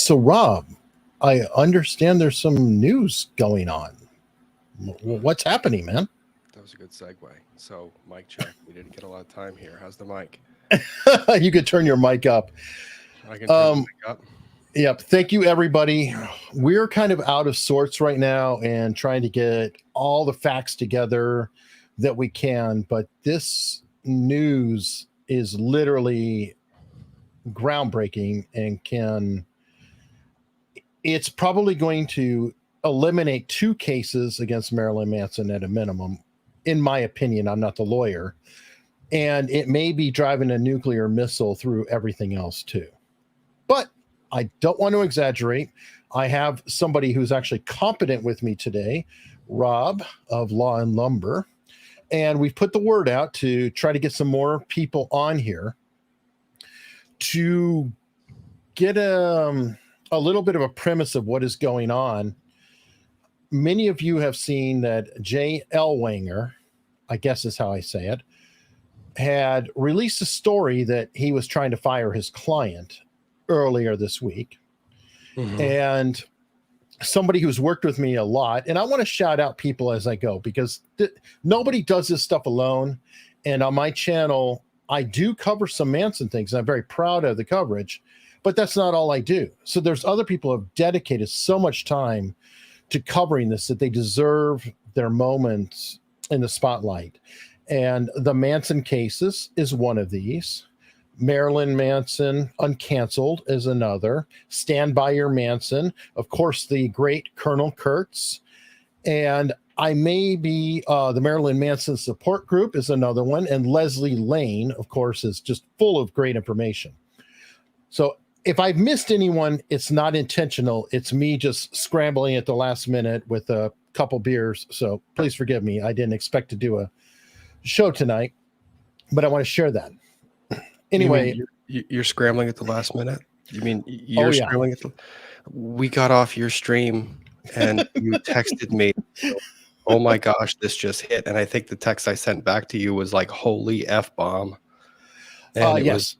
So, Rob, I understand there's some news going on. What's happening, man? That was a good segue. So, mic check. We didn't get a lot of time here. How's the mic? You could turn your mic up. I can turn the mic up. Yep. Thank you, everybody. We're kind of out of sorts right now and trying to get all the facts together that we can. But this news is literally groundbreaking and it's probably going to eliminate 2 cases against Marilyn Manson at a minimum. In my opinion, I'm not the lawyer. And it may be driving a nuclear missile through everything else too. But I don't want to exaggerate. I have somebody who's actually competent with me today, Rob of Law and Lumber. And we've put the word out to try to get some more people on here to get a little bit of a premise of what is going on. Many of you have seen that Jay Elwanger, I guess is how I say it, had released a story that he was trying to fire his client earlier this week. Mm-hmm. And somebody who's worked with me a lot, and I want to shout out people as I go because nobody does this stuff alone. And on my channel, I do cover some Manson things. I'm very proud of the coverage, but that's not all I do. So there's other people who have dedicated so much time to covering this that they deserve their moments in the spotlight. And the Manson cases is one of these. Marilyn Manson Uncanceled is another. Stand By Your Manson. Of course, the great Colonel Kurtz. And I may be the Marilyn Manson Support Group is another one. And Leslie Lane, of course, is just full of great information. So if I've missed anyone, it's not intentional. It's me just scrambling at the last minute with a couple beers. So please forgive me. I didn't expect to do a show tonight, but I want to share that. Anyway, you're scrambling at the last minute. You mean you're scrambling at the? We got off your stream and you texted me, "Oh my gosh, this just hit!" And I think the text I sent back to you was like, "Holy F-bomb!" And it was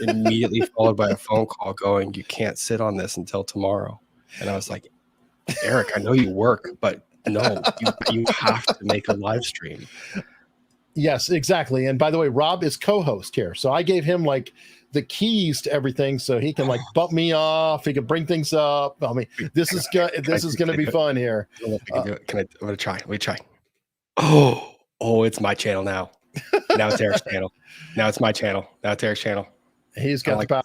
immediately followed by a phone call going, "You can't sit on this until tomorrow." And I was like, "Eric, I know you work, but no, you have to make a live stream." Yes, exactly. And by the way, Rob is co-host here. So I gave him like the keys to everything so he can like bump me off. He can bring things up. I mean, this is going to be fun here. I'm going to try. Let me try. Oh, it's my channel now. Now it's Eric's channel. Now it's my channel. Now it's Eric's channel. He's got the power.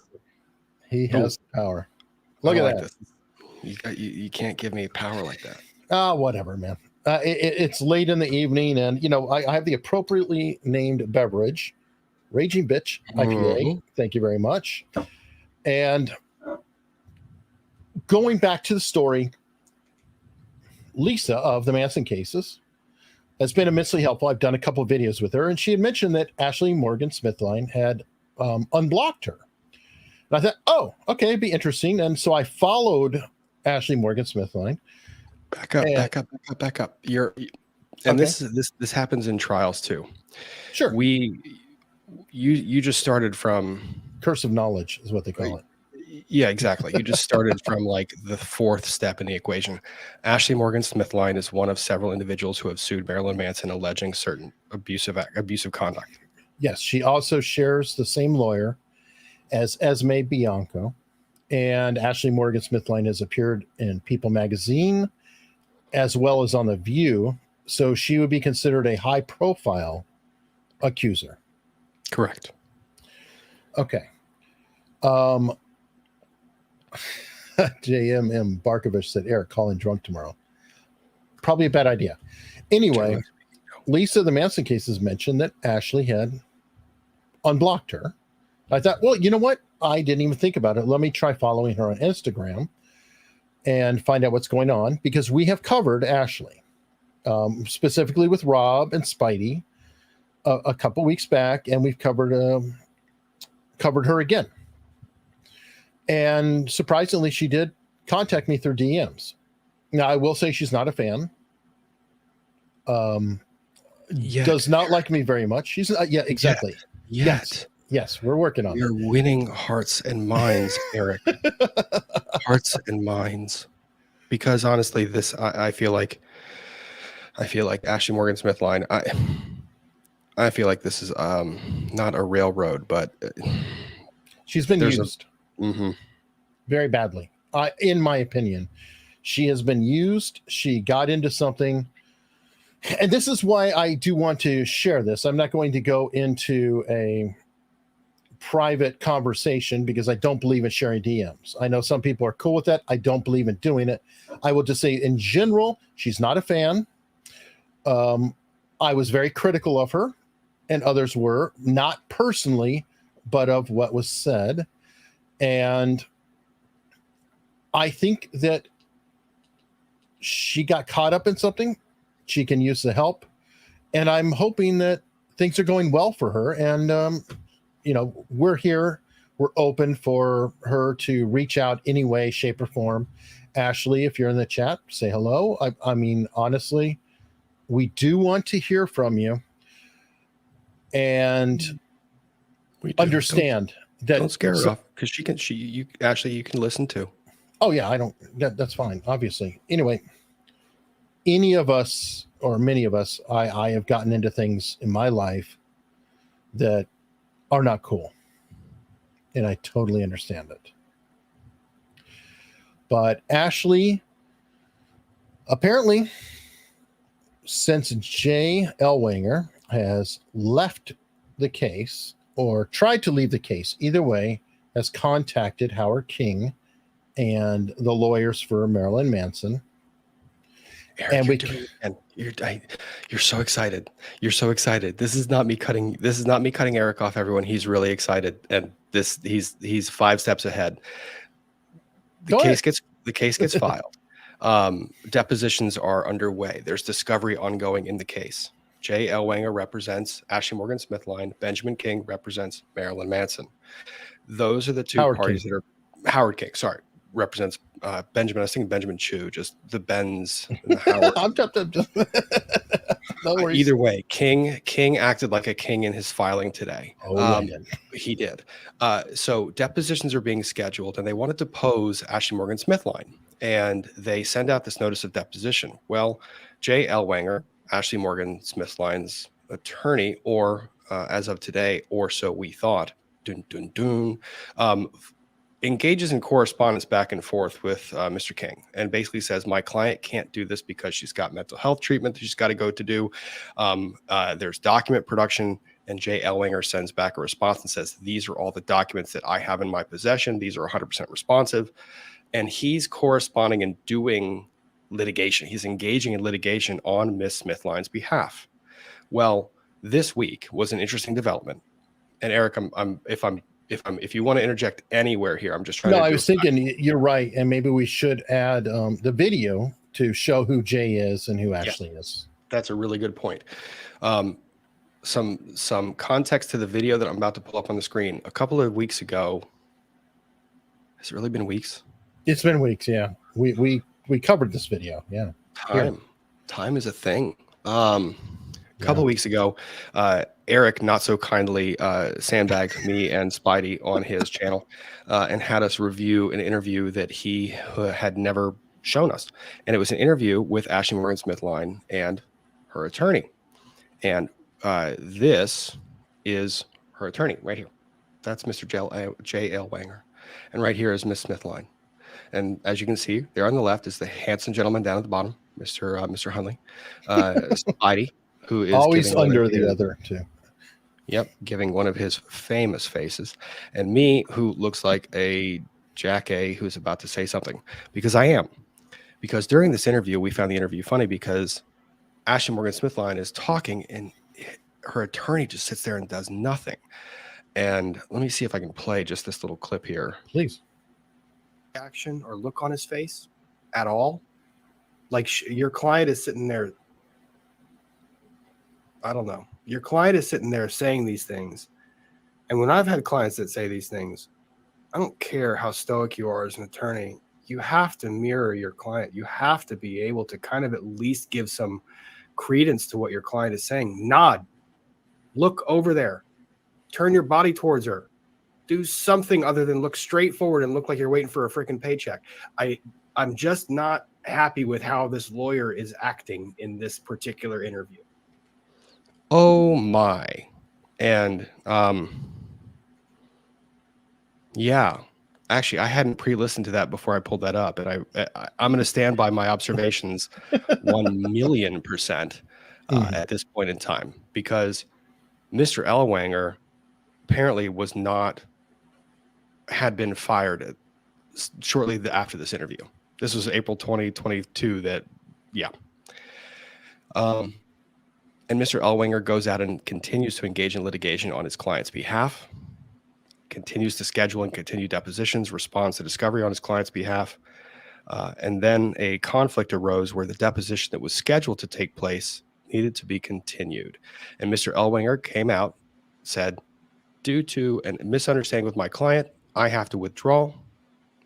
He has the power. Look at that. You can't give me power like that. Whatever, man. It's late in the evening, and I have the appropriately named beverage, Raging Bitch IPA. Mm-hmm. Thank you very much. And going back to the story, Lisa of the Manson cases has been immensely helpful. I've done a couple of videos with her, and she had mentioned that Ashley Morgan Smithline had unblocked her. And I thought, oh, okay, it'd be interesting. And so I followed Ashley Morgan Smithline. Back up. This happens in trials too. Sure. You just started from curse of knowledge is what they call it. Yeah, exactly. You just started from like the 4th step in the equation. Ashley Morgan Smithline is one of several individuals who have sued Marilyn Manson alleging certain abusive conduct. Yes, she also shares the same lawyer as Esme Bianco, and Ashley Morgan Smithline has appeared in People magazine as well as on The View, so she would be considered a high-profile accuser. Correct. Okay. JMM Barkovich said, Eric, call in drunk tomorrow. Probably a bad idea. Anyway, Lisa, the Manson cases mentioned that Ashley had unblocked her. I thought, well, you know what? I didn't even think about it. Let me try following her on Instagram and find out what's going on, because we have covered Ashley, specifically with Rob and Spidey a couple weeks back, and we've covered her again. And surprisingly, she did contact me through DMs. Now, I will say she's not a fan. Does not like me very much. She's exactly. Yes. Yes, we're working on You're winning hearts and minds, Eric. Hearts and minds. Because honestly, this I feel like Ashley Morgan Smithline. I feel like this is not a railroad, but she's been there's used mm-hmm. very badly. In my opinion, she has been used. She got into something. And this is why I do want to share this. I'm not going to go into a private conversation because I don't believe in sharing DMs. I know some people are cool with that. I don't believe in doing it. I will just say in general, she's not a fan. I was very critical of her, and others were, not personally, but of what was said. And I think that she got caught up in something. She can use the help. And I'm hoping that things are going well for her. And, we're here. We're open for her to reach out any way, shape, or form. Ashley, if you're in the chat, say hello. I mean, honestly, we do want to hear from you. And understand that. Don't scare her off, because you can listen to. Oh yeah, that's fine, obviously. Anyway, any of us or many of us, I have gotten into things in my life that are not cool. And I totally understand it. But Ashley, apparently, since Jay Elwanger has left the case or tried to leave the case, either way, has contacted Howard King and the lawyers for Marilyn Manson. Eric, and you're so excited. You're so excited. This is not me cutting Eric off, everyone. He's really excited, and he's 5 steps ahead. The case gets filed. Depositions are underway. There's discovery ongoing in the case. Jay Elwanger represents Ashley Morgan Smithline. Benjamin King represents Marilyn Manson. Those are the two parties that are Howard King. Sorry, represents Benjamin. I was thinking Benjamin Chu, just the Bens and the Howard. No worries. Either way, King acted like a king in his filing today. He did. So depositions are being scheduled, and they wanted to depose Ashley Morgan Smithline, and they send out this notice of deposition. Well, Jay Elwanger, Ashley Morgan Smithline's attorney, or as of today, or so we thought, engages in correspondence back and forth with Mr. King, and basically says, my client can't do this because she's got mental health treatment that she's got to go to do. There's document production, and Jay Elwanger sends back a response and says, these are all the documents that I have in my possession. These are 100% responsive. And he's corresponding and doing litigation. He's engaging in litigation on Miss Smithline's behalf. Well, this week was an interesting development. And Eric, if you want to interject anywhere here, I'm just trying to. No, I was thinking you're right, and maybe we should add the video to show who Jay is and who Ashley is. That's a really good point. Some context to the video that I'm about to pull up on the screen. A couple of weeks ago, has it really been weeks? It's been weeks, yeah. We covered this video, yeah. Time is a thing. A couple of weeks ago, Eric not so kindly sandbagged me and Spidey on his channel and had us review an interview that he had never shown us. And it was an interview with Ashley Morgan Smithline and her attorney. And this is her attorney right here. That's Mr. Jay Elwanger. And right here is Miss Smithline. And as you can see, there on the left is the handsome gentleman down at the bottom, Mr. Hunley. Spidey, who is always under the other two. Yep, giving one of his famous faces. And me, who looks like a Jack A who's about to say something, because I am. Because during this interview, we found the interview funny because Ashley Morgan Smithline is talking and her attorney just sits there and does nothing. And let me see if I can play just this little clip here. Please. Action or look on his face at all. Like your client is sitting there. I don't know. Your client is sitting there saying these things. And when I've had clients that say these things, I don't care how stoic you are as an attorney. You have to mirror your client. You have to be able to kind of at least give some credence to what your client is saying. Nod. Look over there. Turn your body towards her. Do something other than look straight forward and look like you're waiting for a freaking paycheck. I'm just not happy with how this lawyer is acting in this particular interview. Oh my. And yeah, actually, I hadn't pre-listened to that before I pulled that up, and I'm going to stand by my observations 1,000,000% at this point in time, because Mr. Ellwanger apparently had been fired shortly after this interview. This was April 2022. And Mr. Ellwanger goes out and continues to engage in litigation on his client's behalf, continues to schedule and continue depositions, responds to discovery on his client's behalf. And then a conflict arose where the deposition that was scheduled to take place needed to be continued. And Mr. Ellwanger came out, said, due to a misunderstanding with my client, I have to withdraw.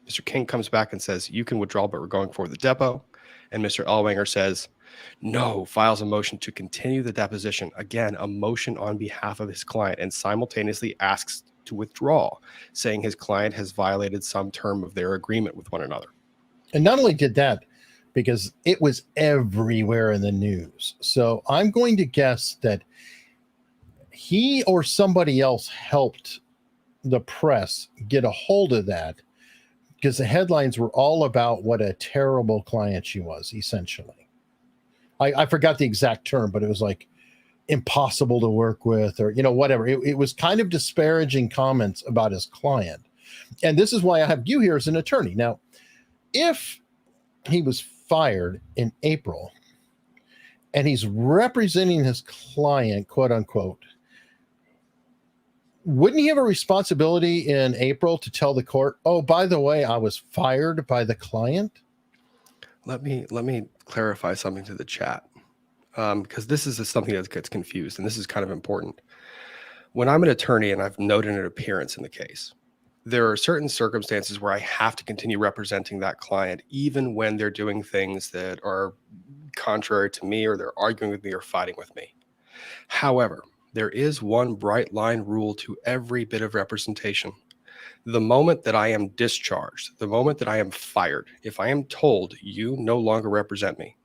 Mr. King comes back and says, you can withdraw, but we're going for the depo. And Mr. Ellwanger says, no, files a motion to continue the deposition. Again, a motion on behalf of his client, and simultaneously asks to withdraw, saying his client has violated some term of their agreement with one another. And not only did that, because it was everywhere in the news. So I'm going to guess that he or somebody else helped the press get a hold of that, because the headlines were all about what a terrible client she was, essentially. I forgot the exact term, but it was like impossible to work with, or, whatever. It was kind of disparaging comments about his client. And this is why I have you here as an attorney. Now, if he was fired in April and he's representing his client, quote unquote, wouldn't he have a responsibility in April to tell the court, oh, by the way, I was fired by the client? Let me clarify something to the chat, because this is something that gets confused, and this is kind of important. When I'm an attorney and I've noted an appearance in the case, there are certain circumstances where I have to continue representing that client, even when they're doing things that are contrary to me, or they're arguing with me or fighting with me. However, there is one bright line rule to every bit of representation. The moment that I am discharged, the moment that I am fired, if I am told you no longer represent me,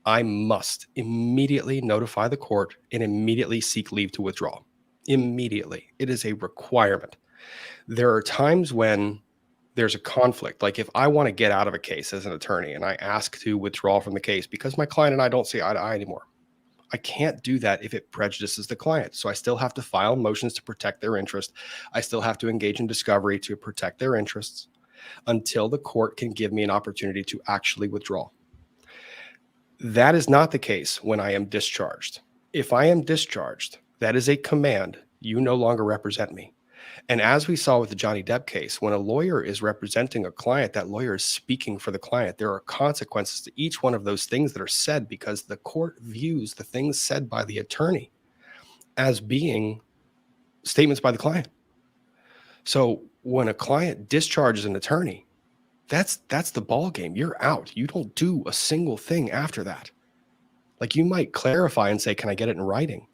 I must immediately notify the court and immediately seek leave to withdraw. Immediately. It is a requirement. There are times when there's a conflict. Like if I want to get out of a case as an attorney and I ask to withdraw from the case because my client and I don't see eye to eye anymore, I can't do that if it prejudices the client. So I still have to file motions to protect their interest. I still have to engage in discovery to protect their interests until the court can give me an opportunity to actually withdraw. That is not the case when I am discharged. If I am discharged, that is a command. You no longer represent me. And as we saw with the Johnny Depp case, when a lawyer is representing a client, that lawyer is speaking for the client. There are consequences to each one of those things that are said, because the court views the things said by the attorney as being statements by the client. So when a client discharges an attorney, that's the ball game. You're out. You don't do a single thing after that. Like you might clarify and say, can I get it in writing?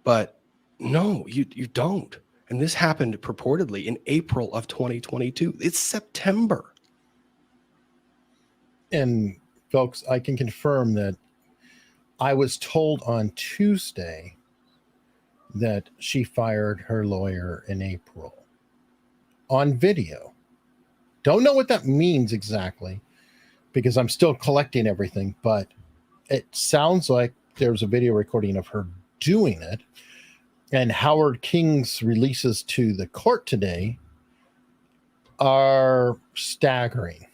But no, you don't. And this happened purportedly in April of 2022. It's September. And folks, I can confirm that I was told on Tuesday that she fired her lawyer in April on video. Don't know what that means exactly, because I'm still collecting everything, but it sounds like there's a video recording of her doing it. And Howard King's releases to the court today are staggering.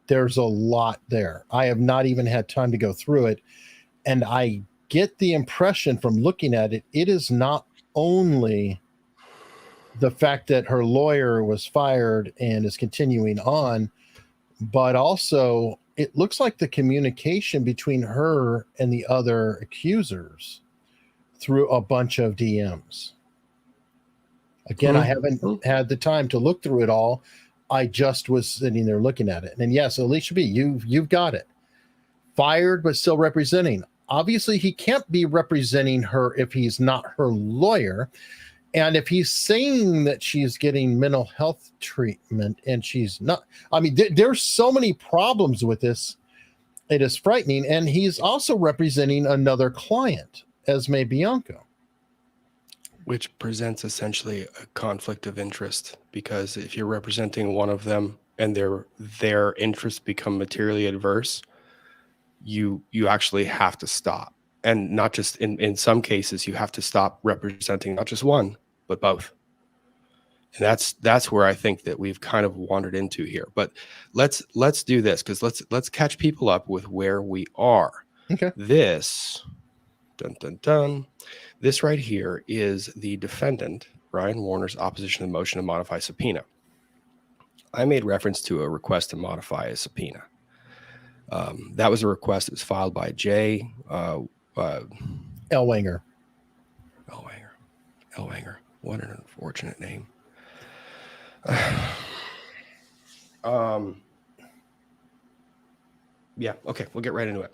There's a lot there. I have not even had time to go through it. And I get the impression from looking at it, it is not only the fact that her lawyer was fired and is continuing on, but also it looks like the communication between her and the other accusers through a bunch of DMs. Again, I haven't had the time to look through it all. I just was sitting there looking at it. And yes, Alicia B, you've got it. Fired, but still representing. Obviously, he can't be representing her if he's not her lawyer. And if he's saying that she's getting mental health treatment and she's not, I mean, there's so many problems with this. It is frightening. And he's also representing another client, Esme Bianco. Which presents essentially a conflict of interest, because if you're representing one of them and their interests become materially adverse, you actually have to stop. And not just in some cases, you have to stop representing not just one, but both. And that's where I think that we've kind of wandered into here. But let's do this, because let's catch people up with where we are. Okay. This this right here is the defendant, Brian Warner's opposition to the motion to modify subpoena. I made reference to a request to modify a subpoena. That was a request that was filed by Jay Ellwanger. Ellwanger. What an unfortunate name. Yeah, okay, we'll get right into it.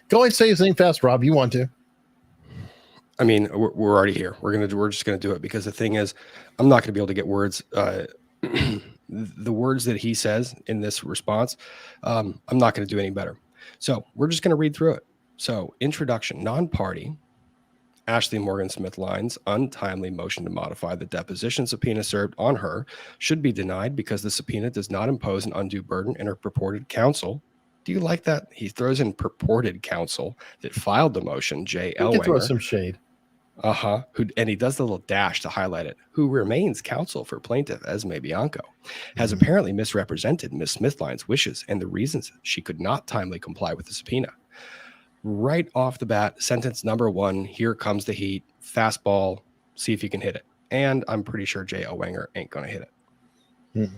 Go ahead and say his name fast, Rob. You want to? I mean, we're already here. We're just gonna do it, because the thing is, I'm not gonna be able to get words. The words that he says in this response, I'm not gonna do any better. So we're just gonna read through it. So, introduction: non-party Ashley Morgan Smithline's untimely motion to modify the deposition subpoena served on her should be denied because the subpoena does not impose an undue burden in her purported counsel. Do you like that? He throws in purported counsel that filed the motion, Jay Ellwanger. He can throw some shade. And he does the little dash to highlight it. Who remains counsel for plaintiff Esme Bianco, has apparently misrepresented Ms. Smithline's wishes and the reasons she could not timely comply with the subpoena. Right off the bat, sentence number 1, here comes the heat, fastball, see if you can hit it. And I'm pretty sure Jay Ellwanger ain't going to hit it.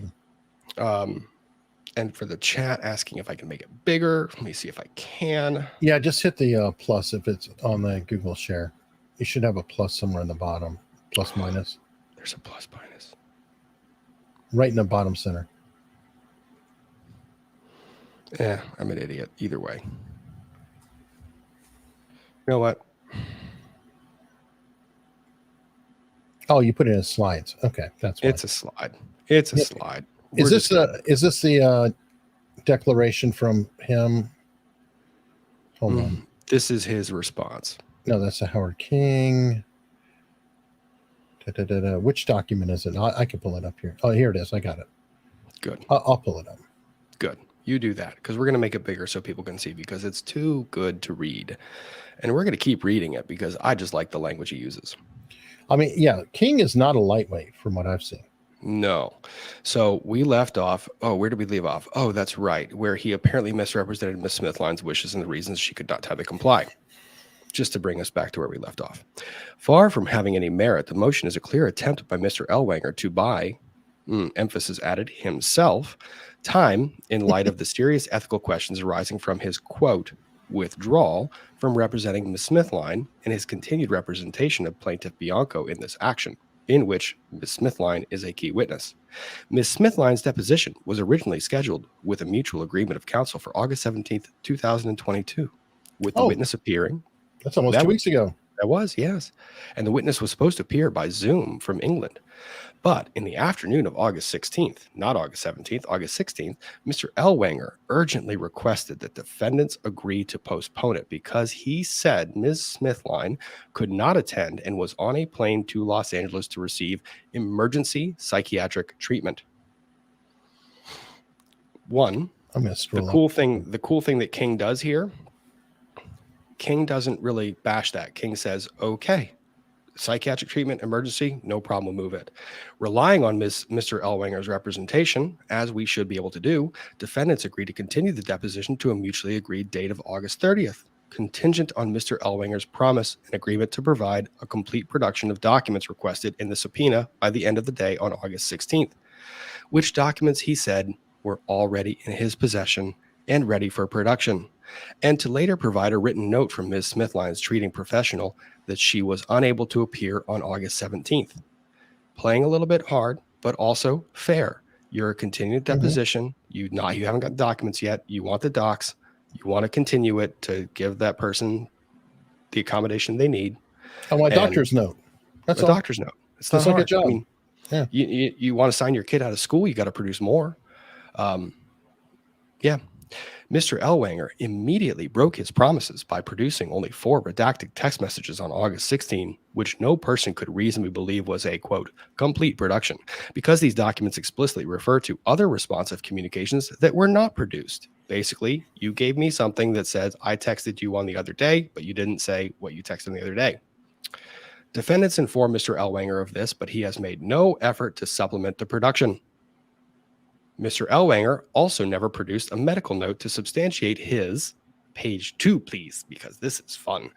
And for the chat asking if I can make it bigger, let me see if I can. Yeah, just hit the plus if it's on the Google share. You should have a plus somewhere in the bottom, plus minus. There's a plus minus. Right in the bottom center. Yeah, I'm an idiot. Either way. You know what? Oh, you put it in slides. Okay, that's fine. It's a slide. It's a slide. Is this the declaration from him? Hold on. This is his response. No, that's a Howard King. Which document is it? I can pull it up here. Oh, here it is. I got it. Good. I'll pull it up. Good. You do that, because we're going to make it bigger so people can see, because it's too good to read. And we're going to keep reading it because I just like the language he uses. I mean, yeah, King is not a lightweight from what I've seen. No. So we left off. Oh, where did we leave off? Oh, that's right. Where he apparently misrepresented Ms. Smithline's wishes and the reasons she could not timely comply. Just to bring us back to where we left off. Far from having any merit, the motion is a clear attempt by Mr. Ellwanger to buy, emphasis added, himself, time in light of the serious ethical questions arising from his, quote, withdrawal from representing Ms. Smithline and his continued representation of plaintiff Bianco in this action, in which Ms. Smithline is a key witness. Ms. Smithline's deposition was originally scheduled with a mutual agreement of counsel for August 17th, 2022, with the witness appearing. That's almost 2 weeks ago. That was, yes. And the witness was supposed to appear by Zoom from England. But in the afternoon of August 16th, not August 17th, August 16th, Mr. Ellwanger urgently requested that defendants agree to postpone it because he said Ms. Smithline could not attend and was on a plane to Los Angeles to receive emergency psychiatric treatment. One, I'm going to scroll the cool thing that King does here, King doesn't really bash that. King says, okay, psychiatric treatment, emergency, no problem, we'll move it. Relying on Mr. Ellwanger's representation, as we should be able to do, defendants agree to continue the deposition to a mutually agreed date of August 30th, contingent on Mr. Ellwanger's promise and agreement to provide a complete production of documents requested in the subpoena by the end of the day on August 16th, which documents he said were already in his possession and ready for production, and to later provide a written note from Ms. Smithline's treating professional that she was unable to appear on August 17th. Playing a little bit hard, but also fair. You're a continued deposition. You haven't got documents yet. You want the docs. You want to continue it to give that person the accommodation they need. I want a doctor's note. That's a all. Doctor's note. It's not just like a hard. job. I mean, Yeah. you want to sign your kid out of school, you got to produce more. Yeah. Mr. Ellwanger immediately broke his promises by producing only 4 redacted text messages on August 16, which no person could reasonably believe was a, quote, complete production, because these documents explicitly refer to other responsive communications that were not produced. Basically, you gave me something that says, I texted you on the other day, but you didn't say what you texted the other day. Defendants informed Mr. Ellwanger of this, but he has made no effort to supplement the production. Mr. Ellwanger also never produced a medical note to substantiate his, page 2, please, because this is fun,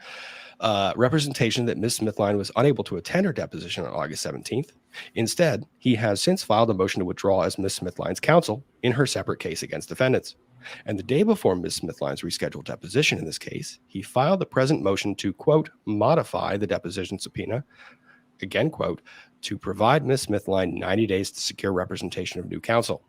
representation that Ms. Smithline was unable to attend her deposition on August 17th. Instead, he has since filed a motion to withdraw as Ms. Smithline's counsel in her separate case against defendants. And the day before Ms. Smithline's rescheduled deposition in this case, he filed the present motion to, quote, modify the deposition subpoena, again, quote, to provide Ms. Smithline 90 days to secure representation of new counsel.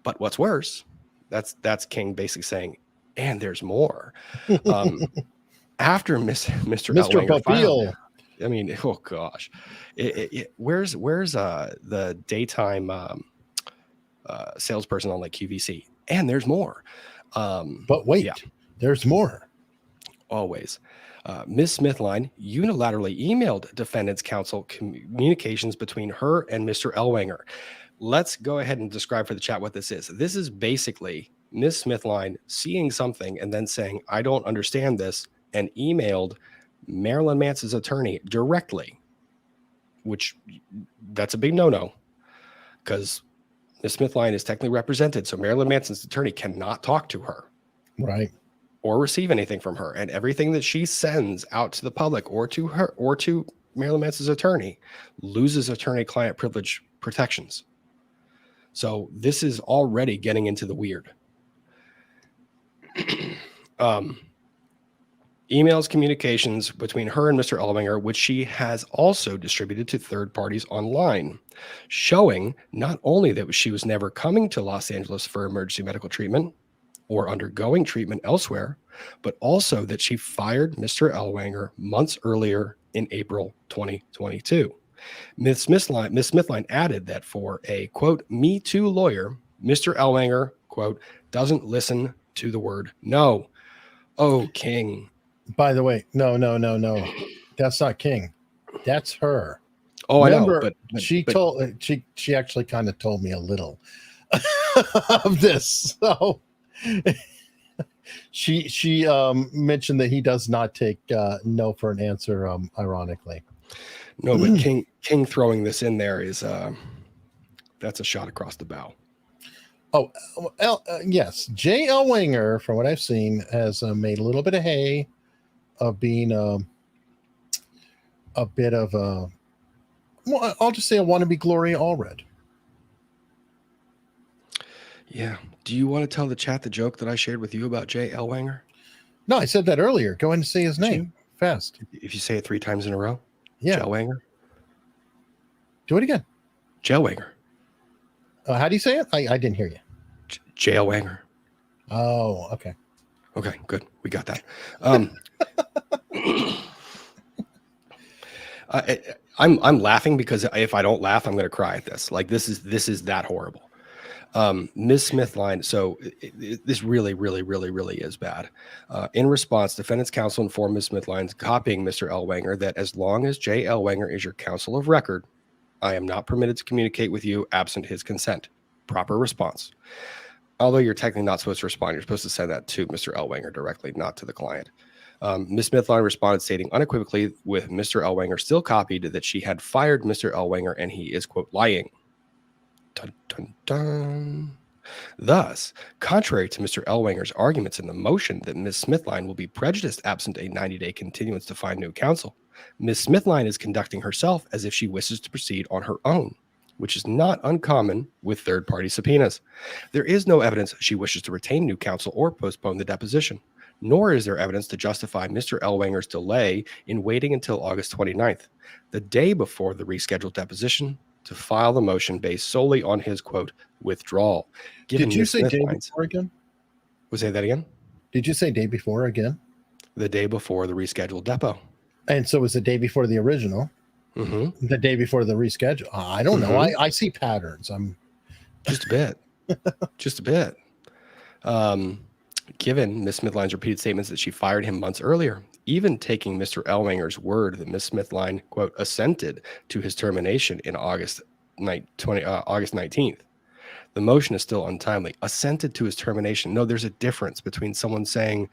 But what's worse, that's King basically saying, and there's more. After Mr. Ellwanger filed, I mean, oh gosh, where's the daytime salesperson on like QVC? And there's more. But wait, there's more. Always. Ms. Smithline unilaterally emailed defendant's counsel communications between her and Mr. Ellwanger. Let's go ahead and describe for the chat what this is. This is basically Ms. Smithline seeing something and then saying, I don't understand this, and emailed Marilyn Manson's attorney directly, which that's a big no-no because Ms. Smithline is technically represented. So Marilyn Manson's attorney cannot talk to her. Right. Or receive anything from her. And everything that she sends out to the public or to her or to Marilyn Manson's attorney loses attorney-client privilege protections. So this is already getting into the weird. Emails, communications between her and Mr. Ellwanger, which she has also distributed to third parties online, showing not only that she was never coming to Los Angeles for emergency medical treatment or undergoing treatment elsewhere, but also that she fired Mr. Ellwanger months earlier in April 2022. Ms. Smithline added that for a, quote, Me Too lawyer, Mr. Ellwanger, quote, doesn't listen to the word no. Oh, King. By the way, no. That's not King. That's her. Oh, remember, I know, but she actually kind of told me a little of this. So she mentioned that he does not take no for an answer, ironically. No, but King throwing this in there is that's a shot across the bow. Oh, yes. Jay Ellwanger, from what I've seen, has made a little bit of hay of being a bit of a, well, I'll just say a wannabe Gloria Allred. Yeah. Do you want to tell the chat the joke that I shared with you about Jay Ellwanger? No, I said that earlier. Go ahead and say his name fast. If you say it 3 times in a row. Yeah. Jellwanger. Do it again. Jellwanger. How do you say it? I didn't hear you. Jellwanger. Oh, okay. Okay, good. We got that. I'm laughing because if I don't laugh, I'm going to cry at this. Like this is that horrible. Ms. Smithline. So this really is bad. In response, defendant's counsel informed Ms. Smithline, copying Mr. Ellwanger, that as long as Jay Ellwanger is your counsel of record, I am not permitted to communicate with you absent his consent. Proper response. Although you're technically not supposed to respond, you're supposed to send that to Mr. Ellwanger directly, not to the client. Ms. Smithline responded, stating unequivocally, with Mr. Ellwanger still copied, that she had fired Mr. Ellwanger and he is, quote, lying. Dun, dun, dun. Thus, contrary to Mr. Ellwanger's arguments in the motion that Ms. Smithline will be prejudiced absent a 90-day continuance to find new counsel, Ms. Smithline is conducting herself as if she wishes to proceed on her own, which is not uncommon with third-party subpoenas. There is no evidence she wishes to retain new counsel or postpone the deposition, nor is there evidence to justify Mr. Ellwanger's delay in waiting until August 29th, the day before the rescheduled deposition, to file the motion based solely on his, quote, withdrawal. Did you say day before again? We'll say that again? Did you say day before again? The day before the rescheduled depo. And so it was the day before the original. the day before the reschedule. I don't know. I see patterns. I'm just a bit, just a bit. Given Ms. Smithline's repeated statements that she fired him months earlier, even taking Mr. Ellwanger's word that Ms. Smithline, quote, assented to his termination in August 19th, the motion is still untimely. Assented to his termination. No, there's a difference between someone saying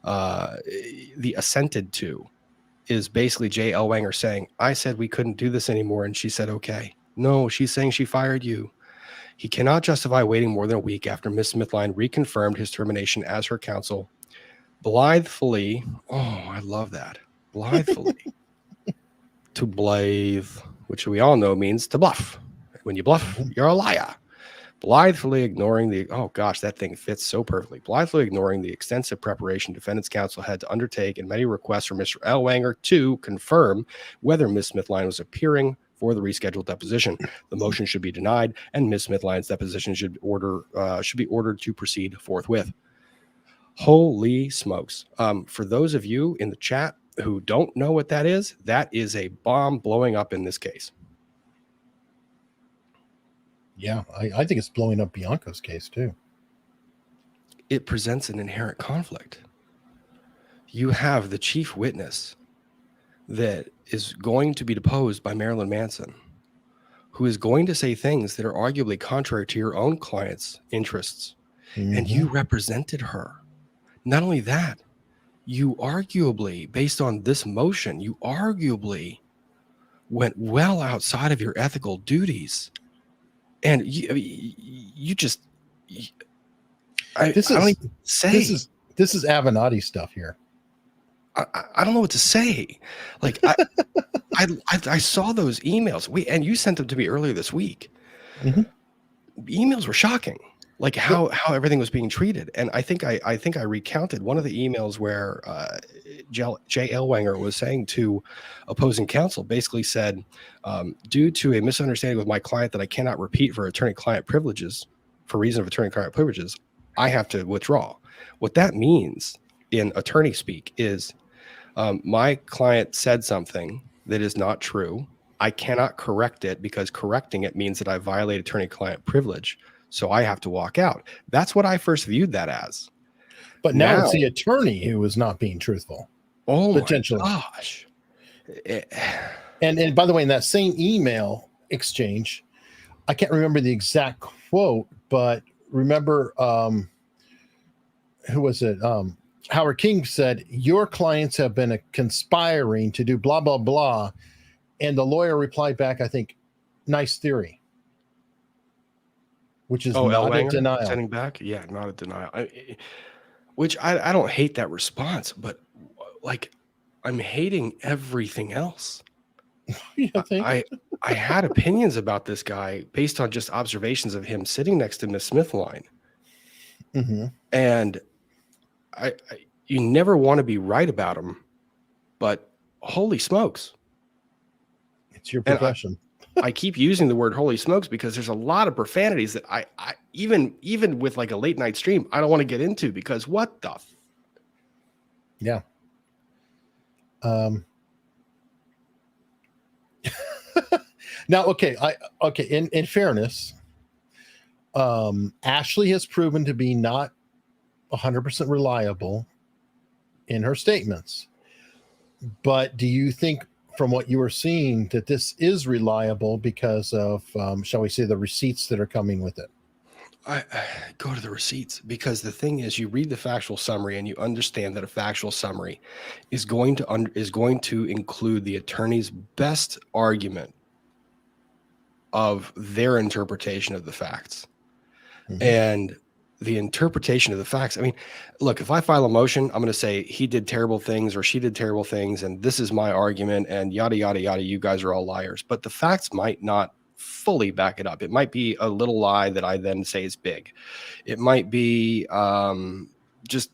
the assented to is basically J. Ellwanger saying, I said we couldn't do this anymore, and she said, okay. No, she's saying she fired you. He cannot justify waiting more than a week after Ms. Smithline reconfirmed his termination as her counsel. Blithely, oh, I love that. Blithely. To blithe, which we all know means to bluff. When you bluff, you're a liar. Blithely ignoring the, oh gosh, that thing fits so perfectly. Blithely ignoring the extensive preparation defendant's counsel had to undertake and many requests from Mr. Ellwanger to confirm whether Ms. Smithline was appearing for the rescheduled deposition. The motion should be denied, and Ms. Smithline's deposition should be ordered to proceed forthwith. Holy smokes. For those of you in the chat who don't know what that is a bomb blowing up in this case. Yeah, I think it's blowing up Bianca's case too. It presents an inherent conflict. You have the chief witness that is going to be deposed by Marilyn Manson, who is going to say things that are arguably contrary to your own client's interests. And you represented her. Not only that, you arguably, based on this motion, you arguably went well outside of your ethical duties. And you just, I don't even say. This is Avenatti stuff here. I don't know what to say. Like I saw those emails. And you sent them to me earlier this week. Emails were shocking. Like how everything was being treated. And I think I recounted one of the emails where J. Ellwanger was saying to opposing counsel, basically said, due to a misunderstanding with my client that I cannot repeat for attorney-client privileges, for reason of attorney-client privileges, I have to withdraw. What that means in attorney speak is my client said something that is not true. I cannot correct it because correcting it means that I violate attorney-client privilege. So I have to walk out. That's what I first viewed that as. But now it's the attorney who is not being truthful. Oh my potentially. Gosh. And by the way, in that same email exchange, I can't remember the exact quote, but remember, who was it? Howard King said, your clients have been conspiring to do blah, blah, blah. And the lawyer replied back, I think, nice theory. Which is not a denial. Sending back? Yeah, not a denial. Which I don't hate that response, but like I'm hating everything else. You think? I had opinions about this guy based on just observations of him sitting next to Miss Smithline. And you never want to be right about him, but holy smokes. It's your profession. I keep using the word holy smokes because there's a lot of profanities that I even with like a late night stream, I don't want to get into because what the yeah. Now, okay. In fairness, Ashley has proven to be not 100% reliable in her statements, but do you think from what you were seeing that this is reliable because of, shall we say, the receipts that are coming with it? I go to the receipts because the thing is, you read the factual summary and you understand that a factual summary is going to include the attorney's best argument of their interpretation of the facts. And the interpretation of the facts. I mean, look, if I file a motion, I'm going to say he did terrible things or she did terrible things, and this is my argument, and yada, yada, yada, you guys are all liars. But the facts might not fully back it up. It might be a little lie that I then say is big. It might be just,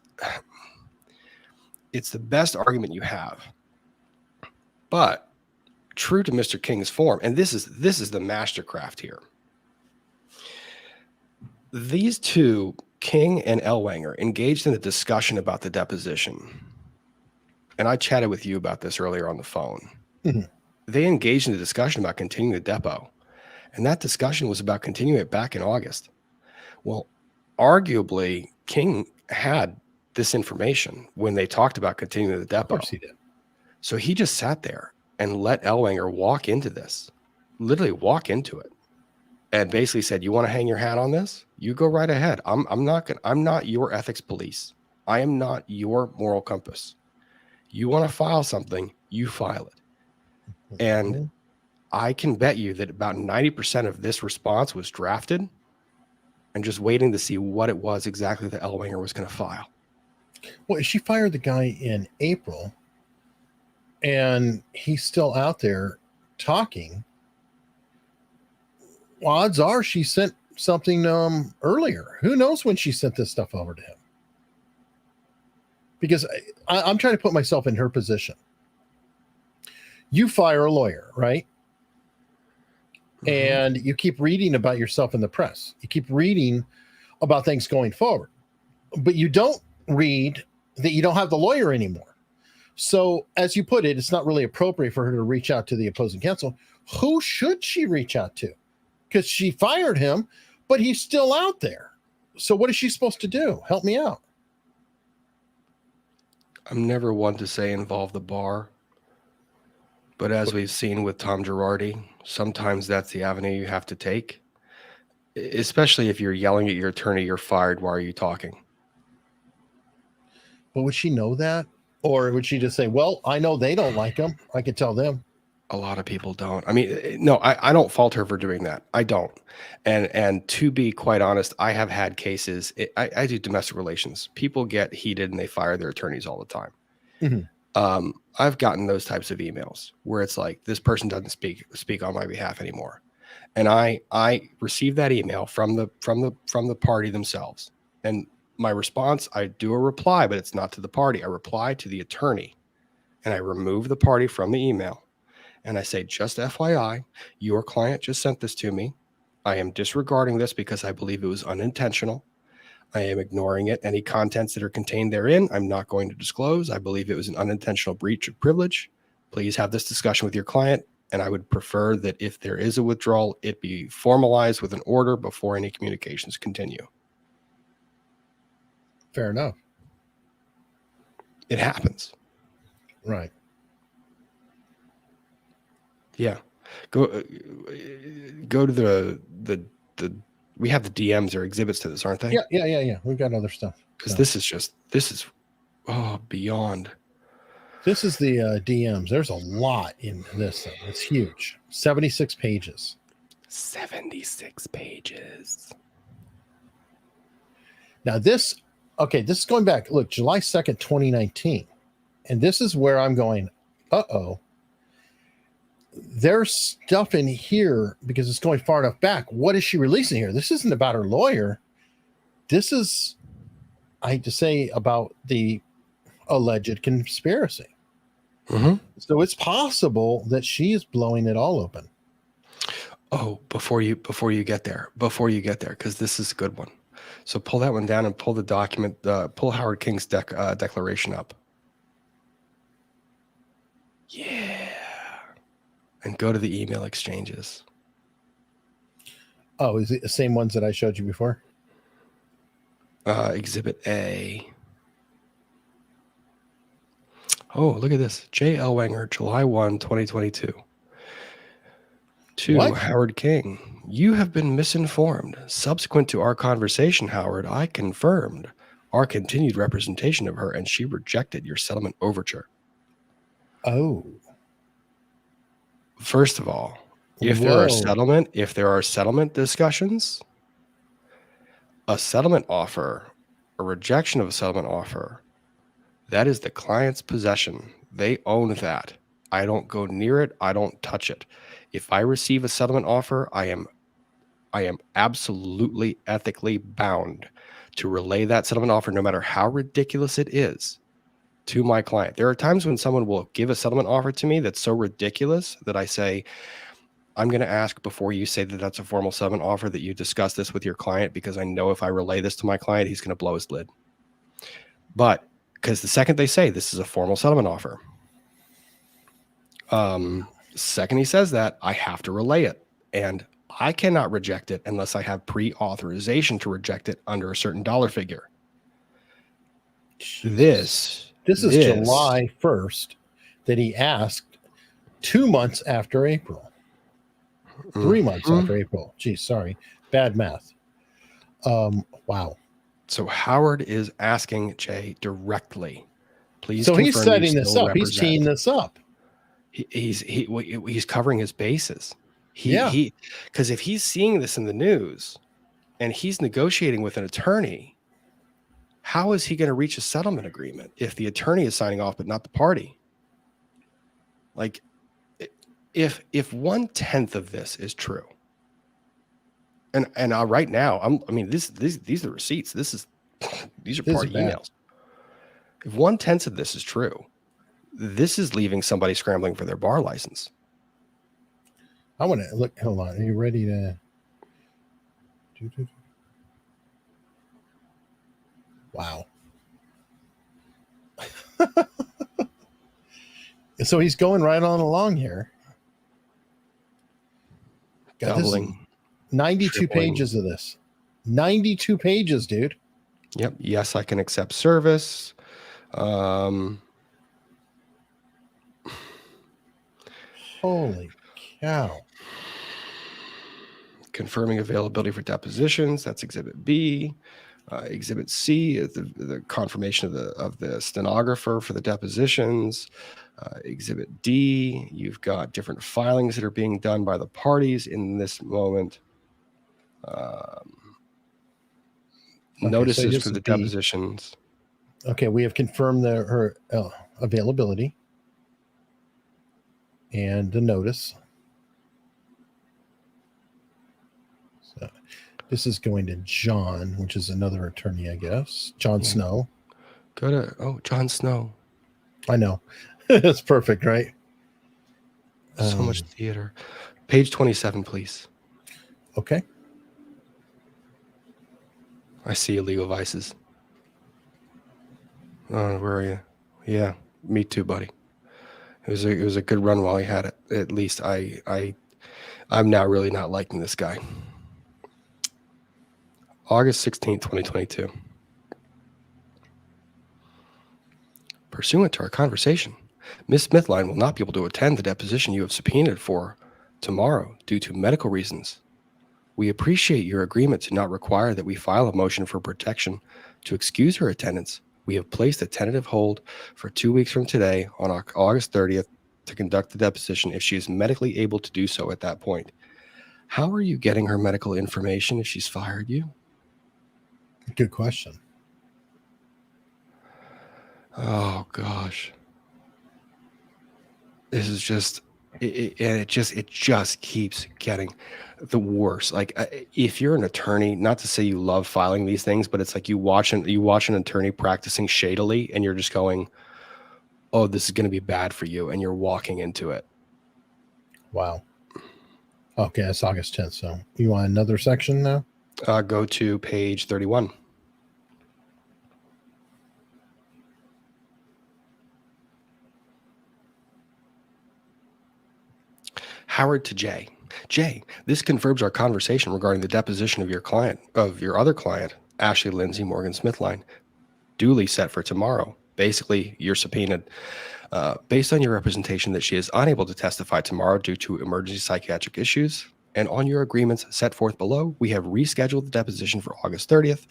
it's the best argument you have. But true to Mr. King's form, and this is the mastercraft here. These two, King and Ellwanger, engaged in a discussion about the deposition. And I chatted with you about this earlier on the phone. they engaged in a discussion about continuing the depot. And that discussion was about continuing it back in August. Well, arguably, King had this information when they talked about continuing the depot. Of course he did. So he just sat there and let Ellwanger walk into this, literally walk into it, and basically said, "You want to hang your hat on this? You go right ahead. I'm not your ethics police. I am not your moral compass. You want to file something, you file it." And I can bet you that about 90% of this response was drafted and just waiting to see what it was exactly that Ellwanger was going to file. Well, she fired the guy in April, and he's still out there talking. Well, odds are she sent something earlier. Who knows when she sent this stuff over to him? Because I'm trying to put myself in her position. You fire a lawyer, right? And you keep reading about yourself in the press. You keep reading about things going forward. But you don't read that you don't have the lawyer anymore. So, as you put it, it's not really appropriate for her to reach out to the opposing counsel. Who should she reach out to? Because she fired him, but he's still out there. So what is she supposed to do? Help me out. I'm never one to say involve the bar. But as we've seen with Tom Girardi, sometimes that's the avenue you have to take, especially if you're yelling at your attorney, "You're fired. Why are you talking?" But would she know that? Or would she just say, "Well, I know they don't like him. I could tell them." A lot of people don't. I mean, no, I don't fault her for doing that. I don't. And to be quite honest, I have had cases. I do domestic relations. People get heated and they fire their attorneys all the time. Mm-hmm. I've gotten those types of emails where it's like, this person doesn't speak on my behalf anymore. And I receive that email from the party themselves. And my response, I do a reply, but it's not to the party. I reply to the attorney and I remove the party from the email. And I say, "Just FYI, your client just sent this to me. I am disregarding this because I believe it was unintentional. I am ignoring it. Any contents that are contained therein, I'm not going to disclose. I believe it was an unintentional breach of privilege. Please have this discussion with your client. And I would prefer that if there is a withdrawal, it be formalized with an order before any communications continue." Fair enough. It happens. Right. Yeah. Go to the we have the DMs or exhibits to this, aren't they? Yeah. We've got other stuff. Because this is beyond. This is the DMs. There's a lot in this thing. It's huge. 76 pages. 76 pages. Now this is going back. Look, July 2nd, 2019. And this is where I'm going, uh-oh. There's stuff in here because it's going far enough back. What is she releasing here? This isn't about her lawyer. This is, I hate to say, about the alleged conspiracy. So it's possible that she is blowing it all open. Oh, before you get there, because this is a good one. So pull that one down and pull the document, pull Howard King's declaration up. Yeah. And go to the email exchanges. Oh, is it the same ones that I showed you before? Exhibit A. Oh, look at this. J. Ellwanger, July 1, 2022. To What? Howard King. You have been misinformed. Subsequent to our conversation, Howard, I confirmed our continued representation of her, and she rejected your settlement overture. Oh. First of all, if there are settlement discussions, a settlement offer, a rejection of a settlement offer, that is the client's possession. They own that. I don't go near it. I don't touch it. If I receive a settlement offer, I am absolutely ethically bound to relay that settlement offer, no matter how ridiculous it is, to my client. There are times when someone will give a settlement offer to me that's so ridiculous that I say, "I'm going to ask before you say that that's a formal settlement offer that you discuss this with your client, because I know if I relay this to my client, he's going to blow his lid." But because the second they say this is a formal settlement offer, The second he says that, I have to relay it. And I cannot reject it unless I have pre-authorization to reject it under a certain dollar figure. Jesus. This is July 1st that he asked 2 months after April. 3 months after April. Geez, sorry. Bad math. Wow. So Howard is asking Jay directly. Please. So he's setting this up. He's teeing this up. He's covering his bases. Because if he's seeing this in the news and he's negotiating with an attorney, how is he going to reach a settlement agreement if the attorney is signing off but not the party? Like, if 1/10 of this is true, and right now these are receipts. These are party emails. If 1/10 of this is true, this is leaving somebody scrambling for their bar license. I want to look. Hold on. Are you ready to? Wow. So he's going right on along here. God, Doubling. 92 tripling. pages of this. 92 pages, dude. Yep. Yes, I can accept service. Holy cow. Confirming availability for depositions. That's Exhibit B. Exhibit C is the confirmation of the stenographer for the depositions. Exhibit D, you've got different filings that are being done by the parties in this moment. Notices for the depositions. Okay, we have confirmed her availability and the notice. So this is going to John, which is another attorney, I guess. John Snow. John Snow. I know. That's perfect, right? So much theater. Page 27, please. Okay. I see illegal vices. Where are you? Yeah, me too, buddy. It was a good run while he had it. At least I'm now really not liking this guy. August 16th, 2022. Pursuant to our conversation, Ms. Smithline will not be able to attend the deposition you have subpoenaed for tomorrow due to medical reasons. We appreciate your agreement to not require that we file a motion for protection to excuse her attendance. We have placed a tentative hold for 2 weeks from today on August 30th to conduct the deposition if she is medically able to do so at that point. How are you getting her medical information if she's fired you? Good question. Oh gosh. This is just it just keeps getting the worse. Like, if you're an attorney, not to say you love filing these things, but it's like you watch an attorney practicing shadily and you're just going, oh, this is going to be bad for you, and you're walking into it. Wow. Okay, that's August 10th. So you want another section now? Go to page 31. Howard to Jay. Jay, this confirms our conversation regarding the deposition of your other client, Ashley Lindsay Morgan Smithline, duly set for tomorrow. Basically, you're subpoenaed based on your representation that she is unable to testify tomorrow due to emergency psychiatric issues. And on your agreements set forth below, we have rescheduled the deposition for August 30th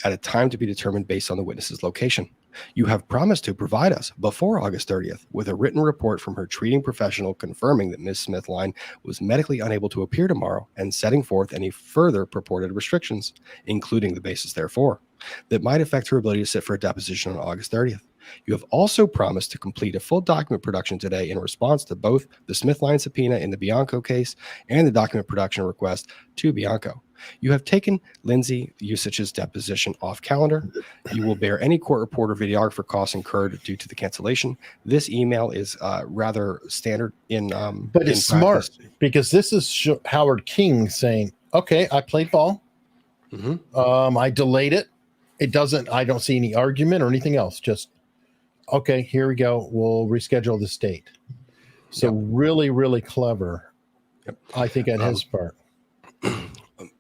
at a time to be determined based on the witness's location. You have promised to provide us before August 30th with a written report from her treating professional confirming that Ms. Smithline was medically unable to appear tomorrow and setting forth any further purported restrictions, including the basis therefor, that might affect her ability to sit for a deposition on August 30th. You have also promised to complete a full document production today in response to both the Smithline subpoena in the Bianco case and the document production request to Bianco. You have taken Lindsay Usage's deposition off calendar. You will bear any court reporter videographer costs incurred due to the cancellation. This email is rather standard in but it's smart because this is Howard King saying, okay, I played ball. Mm-hmm. I delayed it. I don't see any argument or anything else. Just, okay, here we go. We'll reschedule this date. So really, really clever. Yep. I think on his part.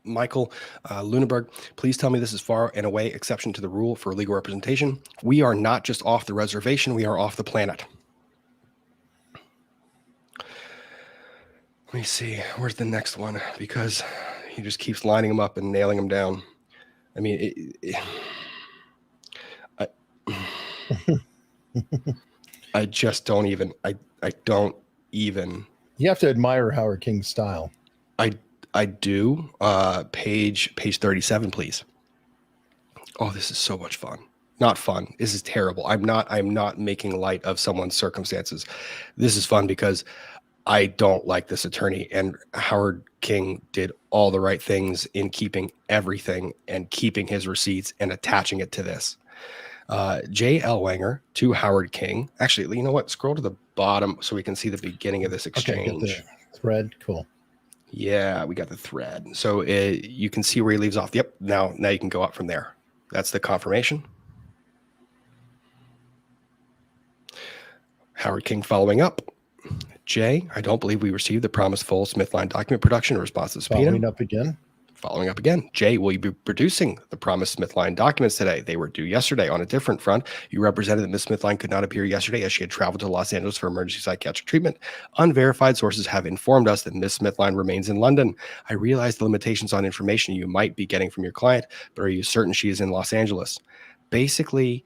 Michael Luneberg, please tell me this is far and away exception to the rule for legal representation. We are not just off the reservation, we are off the planet. Let me see, where's the next one? Because he just keeps lining them up and nailing them down. I mean, I just don't even, I don't even. You have to admire Howard King's style. I do. Page 37, please. Oh, this is so much fun. Not fun. This is terrible. I'm not making light of someone's circumstances. This is fun because I don't like this attorney, and Howard King did all the right things in keeping everything and keeping his receipts and attaching it to this. J. Ellwanger to Howard King. Actually, you know what? Scroll to the bottom so we can see the beginning of this exchange. Okay, get the thread. Cool. Yeah, we got the thread. So you can see where he leaves off. Yep. Now you can go up from there. That's the confirmation. Howard King following up. Jay, I don't believe we received the promised full Smithline document production in response to the subpoena. Following up again. Jay, will you be producing the promised Smithline documents today? They were due yesterday. On a different front, you represented that Ms. Smithline could not appear yesterday as she had traveled to Los Angeles for emergency psychiatric treatment. Unverified sources have informed us that Ms. Smithline remains in London. I realize the limitations on information you might be getting from your client, but are you certain she is in Los Angeles? Basically,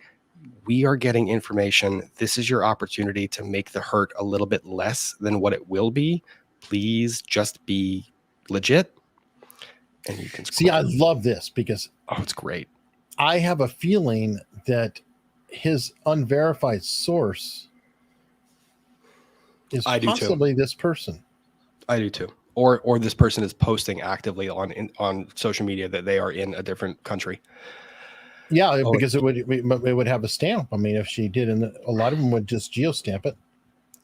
we are getting information. This is your opportunity to make the hurt a little bit less than what it will be. Please just be legit. And you can see, I love this because it's great. I have a feeling that his unverified source is possibly this person. I do too. Or this person is posting actively on social media that they are in a different country. Yeah, because it would have a stamp. I mean, if she did, and a lot of them would just geostamp it.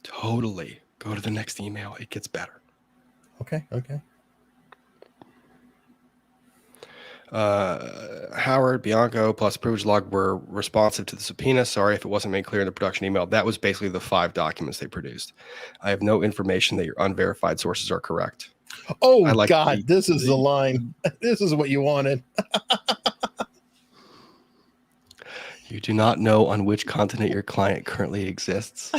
Totally. Go to the next email. It gets better. Okay. Howard, Bianco, plus privilege log were responsive to the subpoena. Sorry if it wasn't made clear in the production email. That was basically the 5 documents they produced. I have no information that your unverified sources are correct. Oh, God, this is the line. This is what you wanted. You do not know on which continent your client currently exists.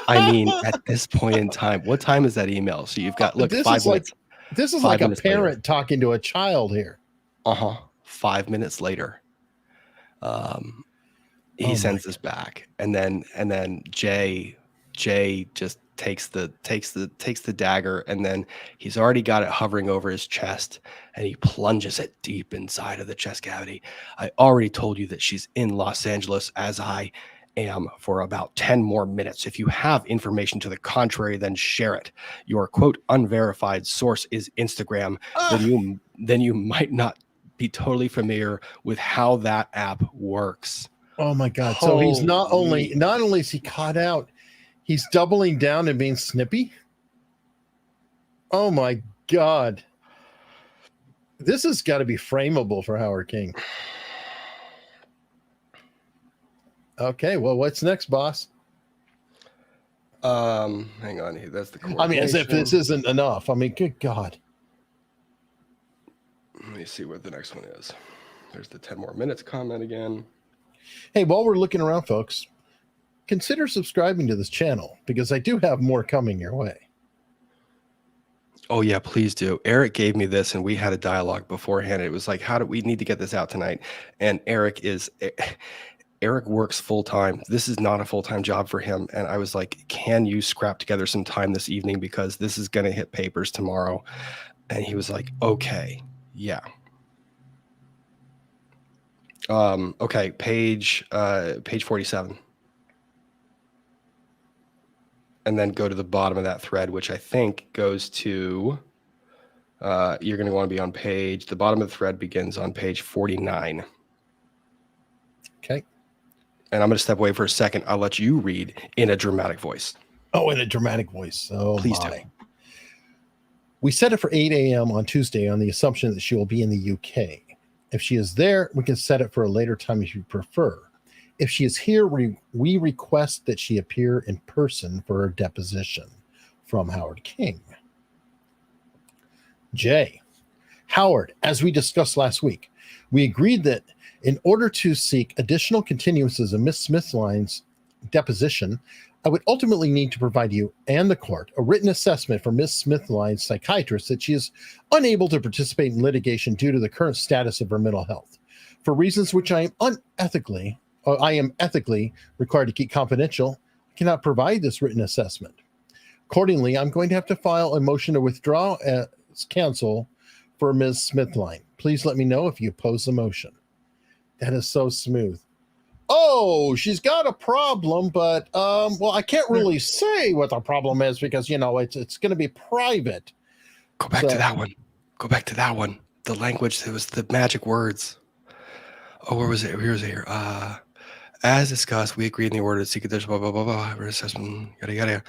I mean, at this point in time, what time is that email? So you've got, look, 5 minutes. This is like a parent talking to a child here. 5 minutes later, he sends this back, and then Jay just takes the dagger, and then he's already got it hovering over his chest, and he plunges it deep inside of the chest cavity. I already told you that she's in Los Angeles, as I am, for about 10 more minutes. If you have information to the contrary, then share it. Your quote unverified source is Instagram. Then you might not be totally familiar with how that app works. Oh my God. So he's not only is he caught out, he's doubling down and being snippy. Oh my God. This has got to be frameable for Howard King. Okay, well, what's next, boss? Hang on here. That's the I mean, as if this isn't enough. I mean, good God. Let me see what the next one is. There's the 10 more minutes comment again. Hey, while we're looking around, folks, consider subscribing to this channel because I do have more coming your way. Oh, yeah, please do. Eric gave me this, and we had a dialogue beforehand. It was like, how do we need to get this out tonight? And Eric works full-time. This is not a full-time job for him. And I was like, can you scrap together some time this evening? Because this is going to hit papers tomorrow. And he was like, okay, yeah. Okay, page 47. And then go to the bottom of that thread, which I think goes to, you're going to want to be on the bottom of the thread begins on page 49. Okay. And I'm going to step away for a second. I'll let you read in a dramatic voice. Oh, in a dramatic voice. Oh, please my. do. We set it for 8 a.m. on Tuesday on the assumption that she will be in the UK. If she is there, we can set it for a later time if you prefer. If she is here, we request that she appear in person for her deposition. from Howard King. J. Howard, as we discussed last week, we agreed that in order to seek additional continuances of Ms. Smithline's deposition, I would ultimately need to provide you and the court a written assessment from Ms. Smithline's psychiatrist that she is unable to participate in litigation due to the current status of her mental health. For reasons which I am ethically required to keep confidential, I cannot provide this written assessment. Accordingly, I'm going to have to file a motion to withdraw as counsel for Ms. Smithline. Please let me know if you oppose the motion. That is so smooth. Oh, she's got a problem, but well, I can't really say what the problem is because it's going to be private. Go back to that one. Go back to that one. The language, it was the magic words. Oh, where was it? Here's it here. As discussed, we agreed in the order to seek additional blah blah blah blah assessment, yada yada.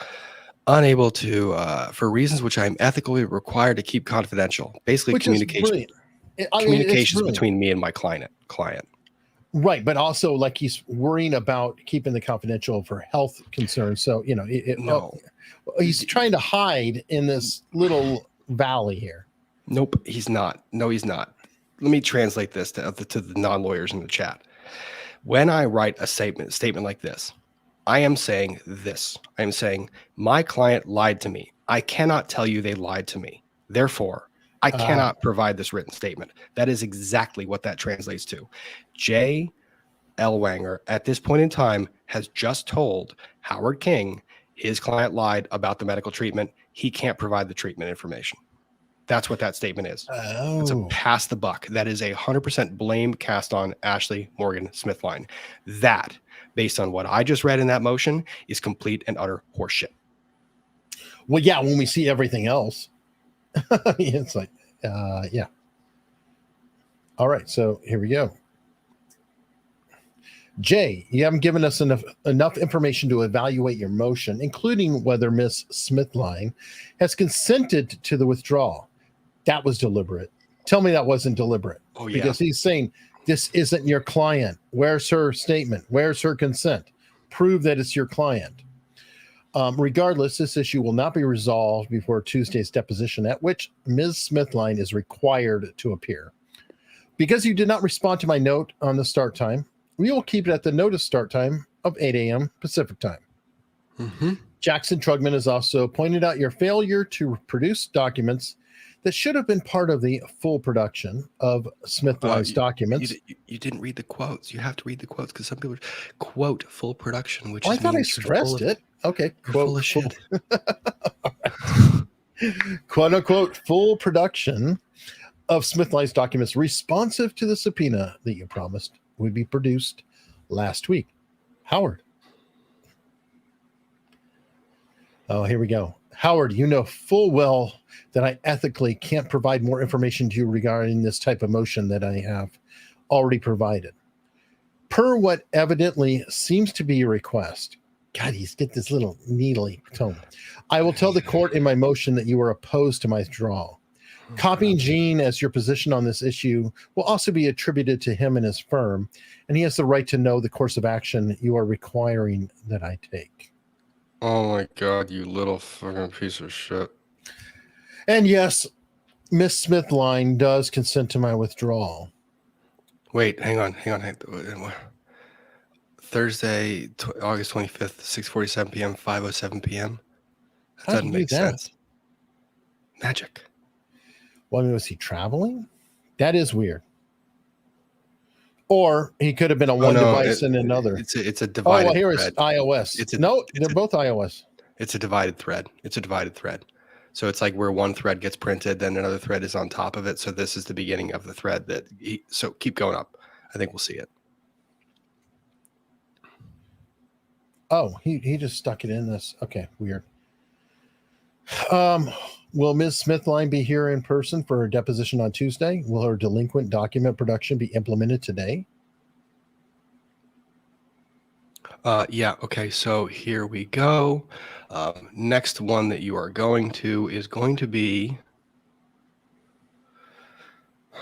Unable to, for reasons which I am ethically required to keep confidential. Basically, communications between me and my client. Right, but also like he's worrying about keeping the confidential for health concerns. So he's trying to hide in this little valley here. Nope, he's not. No, he's not. Let me translate this to the non-lawyers in the chat. When I write a statement like this, I am saying this. I am saying my client lied to me. I cannot tell you they lied to me. Therefore, I cannot provide this written statement. That is exactly what that translates to. J. Ellwanger, at this point in time, has just told Howard King his client lied about the medical treatment. He can't provide the treatment information. That's what that statement is. Oh. It's a pass the buck. That is 100% blame cast on Ashley Morgan Smithline. That, based on what I just read in that motion, is complete and utter horseshit. Well, yeah, when we see everything else, it's like, yeah. All right, so here we go. Jay, you haven't given us enough information to evaluate your motion, including whether Ms. Smithline has consented to the withdrawal. That was deliberate. Tell me that wasn't deliberate. Oh, yeah. Because he's saying, this isn't your client. Where's her statement? Where's her consent? Prove that it's your client. Regardless, this issue will not be resolved before Tuesday's deposition, at which Ms. Smithline is required to appear. Because you did not respond to my note on the start time, we will keep it at the notice start time of 8 a.m. Pacific time. Mm-hmm. Jackson Trugman has also pointed out your failure to produce documents that should have been part of the full production of Smithline's documents. You didn't read the quotes. You have to read the quotes because some people quote full production, which I thought I stressed it. Okay. Quote, full of shit. Quote unquote full production of Smithline's documents responsive to the subpoena that you promised would be produced last week. Howard. Oh, here we go. Howard, you know full well that I ethically can't provide more information to you regarding this type of motion that I have already provided. Per what evidently seems to be your request. God, he's got this little needly tone. I will tell the court in my motion that you are opposed to my withdrawal. Copying Gene as your position on this issue will also be attributed to him and his firm, and he has the right to know the course of action you are requiring that I take. Oh my God, you little fucking piece of shit. And yes, Miss Smithline does consent to my withdrawal. Wait, hang on. Thursday, August 25th, 6:47 p.m., 5:07 p.m. That doesn't make sense. Magic. Well, I mean, was he traveling? That is weird. Or he could have been on one device and another. It's a divided here thread. It's iOS. They're both iOS. It's a divided thread. So it's like where one thread gets printed, then another thread is on top of it. So this is the beginning of the thread so keep going up. I think we'll see it. Oh, he just stuck it in this. Okay, weird. Will Ms. Smithline be here in person for her deposition on Tuesday? Will her delinquent document production be implemented today? Yeah. Okay. So here we go. Next one that you are going to is going to be.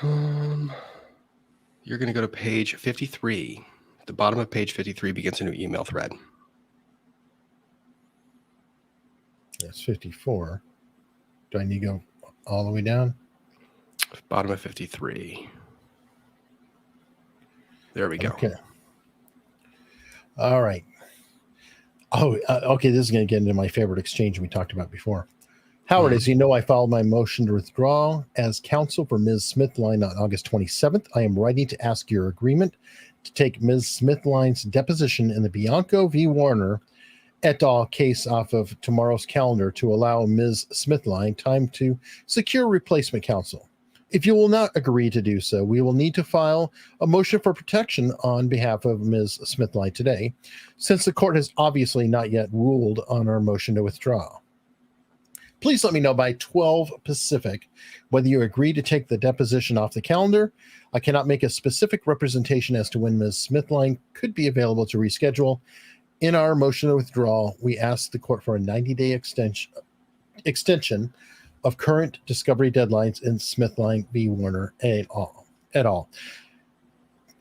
You're going to go to page 53. The bottom of page 53 begins a new email thread. That's 54. Do I need to go all the way down? Bottom of 53. There we go. Okay. All right. Oh, okay. This is going to get into my favorite exchange we talked about before. Howard, as you know, I filed my motion to withdraw as counsel for Ms. Smithline on August 27th. I am writing to ask your agreement to take Ms. Smithline's deposition in the Bianco v. Warner et al. Case off of tomorrow's calendar to allow Ms. Smithline time to secure replacement counsel. If you will not agree to do so, we will need to file a motion for protection on behalf of Ms. Smithline today, since the court has obviously not yet ruled on our motion to withdraw. Please let me know by 12 Pacific whether you agree to take the deposition off the calendar. I cannot make a specific representation as to when Ms. Smithline could be available to reschedule. In our motion to withdraw, we ask the court for a 90-day extension of current discovery deadlines in Smithline v. Warner et al.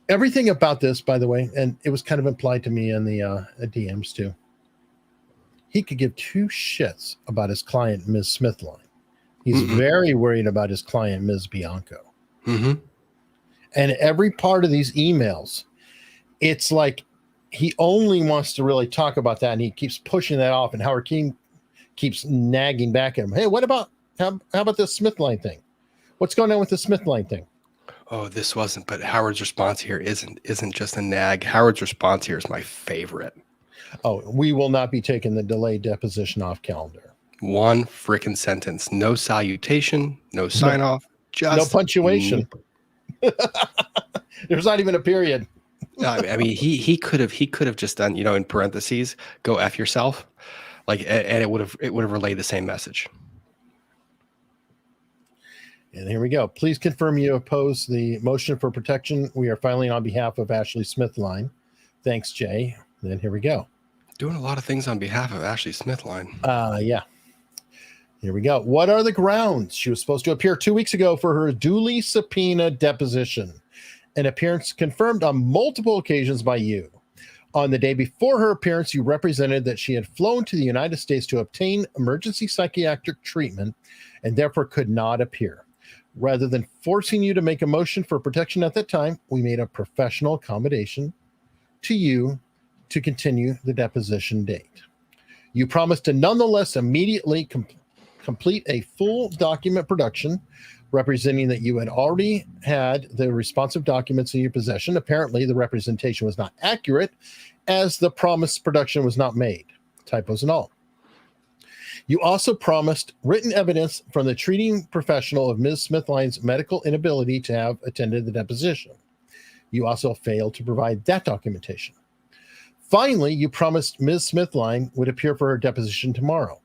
Everything about this, by the way, and it was kind of implied to me in the DMs too, he could give two shits about his client, Ms. Smithline. He's very worried about his client, Ms. Bianco. And every part of these emails, it's like he only wants to really talk about that, and he keeps pushing that off, and Howard King keeps nagging back at him. Hey, what about, how about this Smithline thing? What's going on with the Smithline thing? Oh, this wasn't, but Howard's response here isn't just a nag. Howard's response here is my favorite. Oh, we will not be taking the delayed deposition off calendar. One freaking sentence. No salutation, no sign off, just no punctuation. There's not even a period. I mean, he could have just done, in parentheses, go F yourself. And it would have relayed the same message. And here we go. Please confirm you oppose the motion for protection we are filing on behalf of Ashley Smithline. Thanks, Jay. And then here we go. Doing a lot of things on behalf of Ashley Smithline. Yeah. Here we go. What are the grounds? She was supposed to appear 2 weeks ago for her duly subpoenaed deposition. An appearance confirmed on multiple occasions by you. On the day before her appearance, you represented that she had flown to the United States to obtain emergency psychiatric treatment and therefore could not appear. Rather than forcing you to make a motion for protection at that time, we made a professional accommodation to you to continue the deposition date. You promised to nonetheless immediately complete a full document production representing that you had already had the responsive documents in your possession. Apparently, the representation was not accurate as the promised production was not made. Typos and all. You also promised written evidence from the treating professional of Ms. Smithline's medical inability to have attended the deposition. You also failed to provide that documentation. Finally, you promised Ms. Smithline would appear for her deposition tomorrow.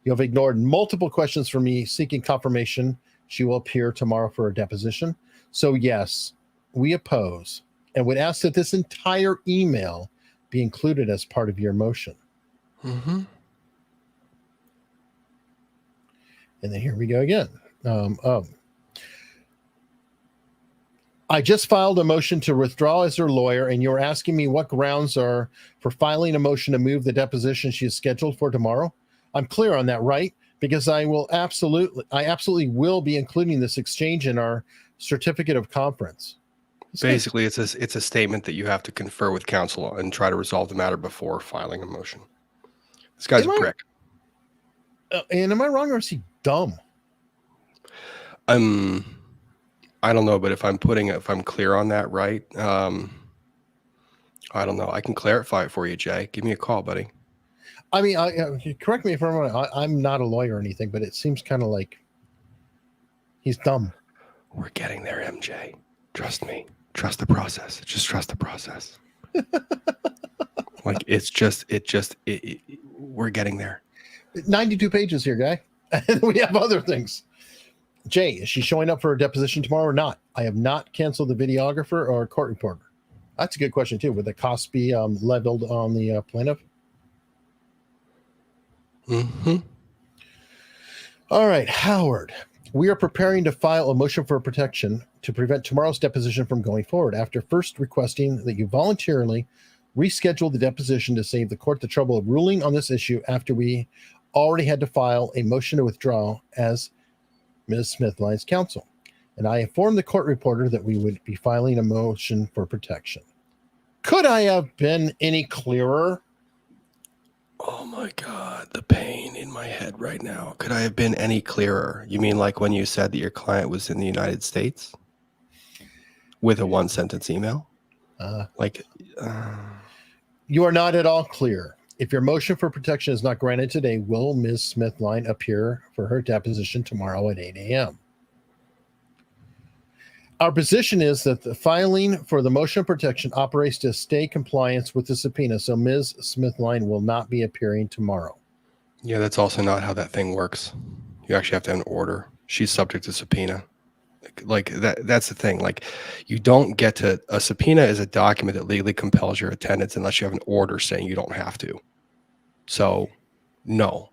You have ignored multiple questions from me seeking confirmation she will appear tomorrow for her deposition. So yes, we oppose and would ask that this entire email be included as part of your motion. And then here we go again. I just filed a motion to withdraw as her lawyer, and you're asking me what grounds are for filing a motion to move the deposition she is scheduled for tomorrow. I'm clear on that, right? Because I absolutely will be including this exchange in our certificate of conference. Basically, it's a statement that you have to confer with counsel and try to resolve the matter before filing a motion. This guy's a prick. And am I wrong, or is he dumb? I don't know, but if I'm clear on that, right? I don't know. I can clarify it for you, Jay. Give me a call, buddy. I mean, correct me if I'm wrong. I'm not a lawyer or anything, but it seems kind of like he's dumb. We're getting there, MJ. Trust me. Trust the process. Just trust the process. We're getting there. 92 pages here, guy. And we have other things. Jay, is she showing up for a deposition tomorrow or not? I have not canceled the videographer or court reporter. That's a good question, too. Would the cost be leveled on the plaintiff? All right, Howard. We are preparing to file a motion for protection to prevent tomorrow's deposition from going forward after first requesting that you voluntarily reschedule the deposition to save the court the trouble of ruling on this issue after we already had to file a motion to withdraw as Ms. Smithline's counsel, and I informed the court reporter that we would be filing a motion for protection. Could I have been any clearer? Oh my God, the pain in my head right now. Could I have been any clearer? You mean like when you said that your client was in the United States with a one-sentence email? You are not at all clear. If your motion for protection is not granted today, will Ms. Smithline appear for her deposition tomorrow at 8 a.m.? Our position is that the filing for the motion of protection operates to stay compliance with the subpoena, so Ms. Smithline will not be appearing tomorrow. Yeah, that's also not how that thing works. You actually have to have an order. She's subject to subpoena. Like that's the thing. Like, you don't get to, a subpoena is a document that legally compels your attendance unless you have an order saying you don't have to. So no,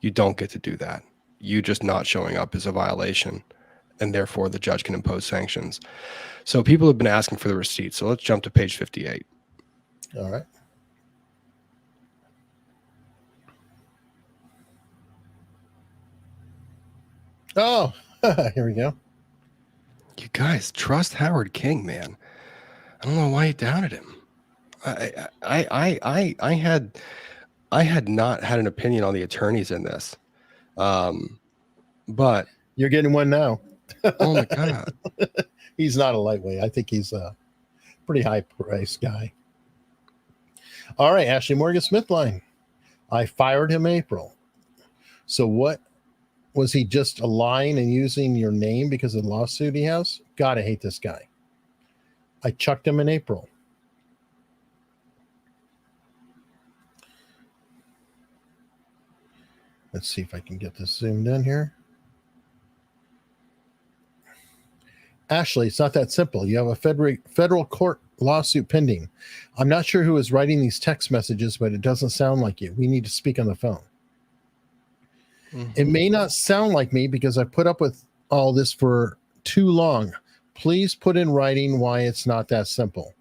you don't get to do that. You just not showing up is a violation, and therefore the judge can impose sanctions. So people have been asking for the receipt. So let's jump to page 58. All right. Oh, here we go. You guys, trust Howard King, man. I don't know why you doubted him. I had not had an opinion on the attorneys in this. But you're getting one now. Oh my God. He's not a lightweight. I think he's a pretty high priced guy. All right, Ashley Morgan Smithline. I fired him April. So what? Was he just lying and using your name because of the lawsuit he has? God, I hate this guy. I chucked him in April. Let's see if I can get this zoomed in here. Ashley, it's not that simple. You have a federal court lawsuit pending. I'm not sure who is writing these text messages, but it doesn't sound like you. We need to speak on the phone. It may not sound like me because I put up with all this for too long. Please put in writing why it's not that simple.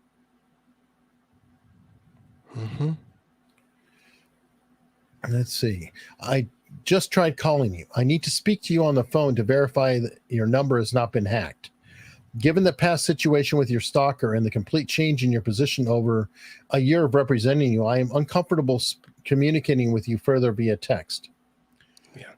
Let's see. I just tried calling you. I need to speak to you on the phone to verify that your number has not been hacked. Given the past situation with your stalker and the complete change in your position over a year of representing you, I am uncomfortable communicating with you further via text. Yeah.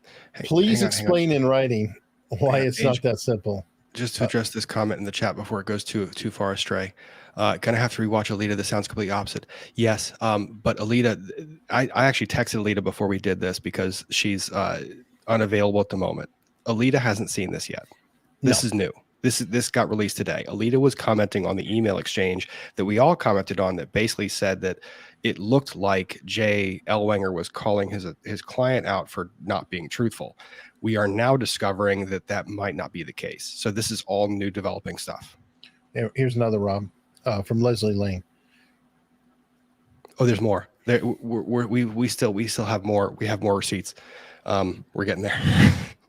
Please explain in writing why it's not that simple. Just to address this comment in the chat before it goes too far astray. Gonna have to rewatch Alita. This sounds completely opposite. Yes, but Alita, I actually texted Alita before we did this because she's unavailable at the moment. Alita hasn't seen this yet. This is new. This got released today. Alita was commenting on the email exchange that we all commented on that basically said that it looked like Jay Ellwanger was calling his client out for not being truthful. We are now discovering that that might not be the case. So this is all new developing stuff. Here's another, Rob, from Leslie Lane. Oh, there's more. We still have more. We have more receipts. We're getting there.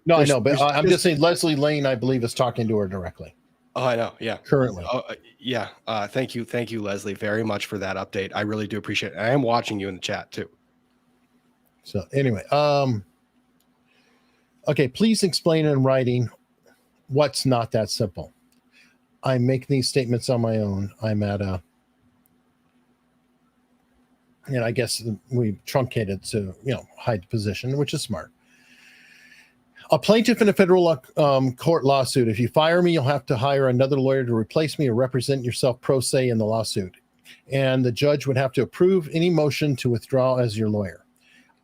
No, I know, but I'm just saying Leslie Lane, I believe, is talking to her directly. Oh, I know. Yeah. Currently. Yeah. Thank you, Leslie, very much for that update. I really do appreciate it. I am watching you in the chat too. So anyway, okay, please explain in writing what's not that simple. I'm making these statements on my own. I'm at and I guess we truncated to, hide the position, which is smart. A plaintiff in a federal court lawsuit. If you fire me, you'll have to hire another lawyer to replace me or represent yourself pro se in the lawsuit. And the judge would have to approve any motion to withdraw as your lawyer.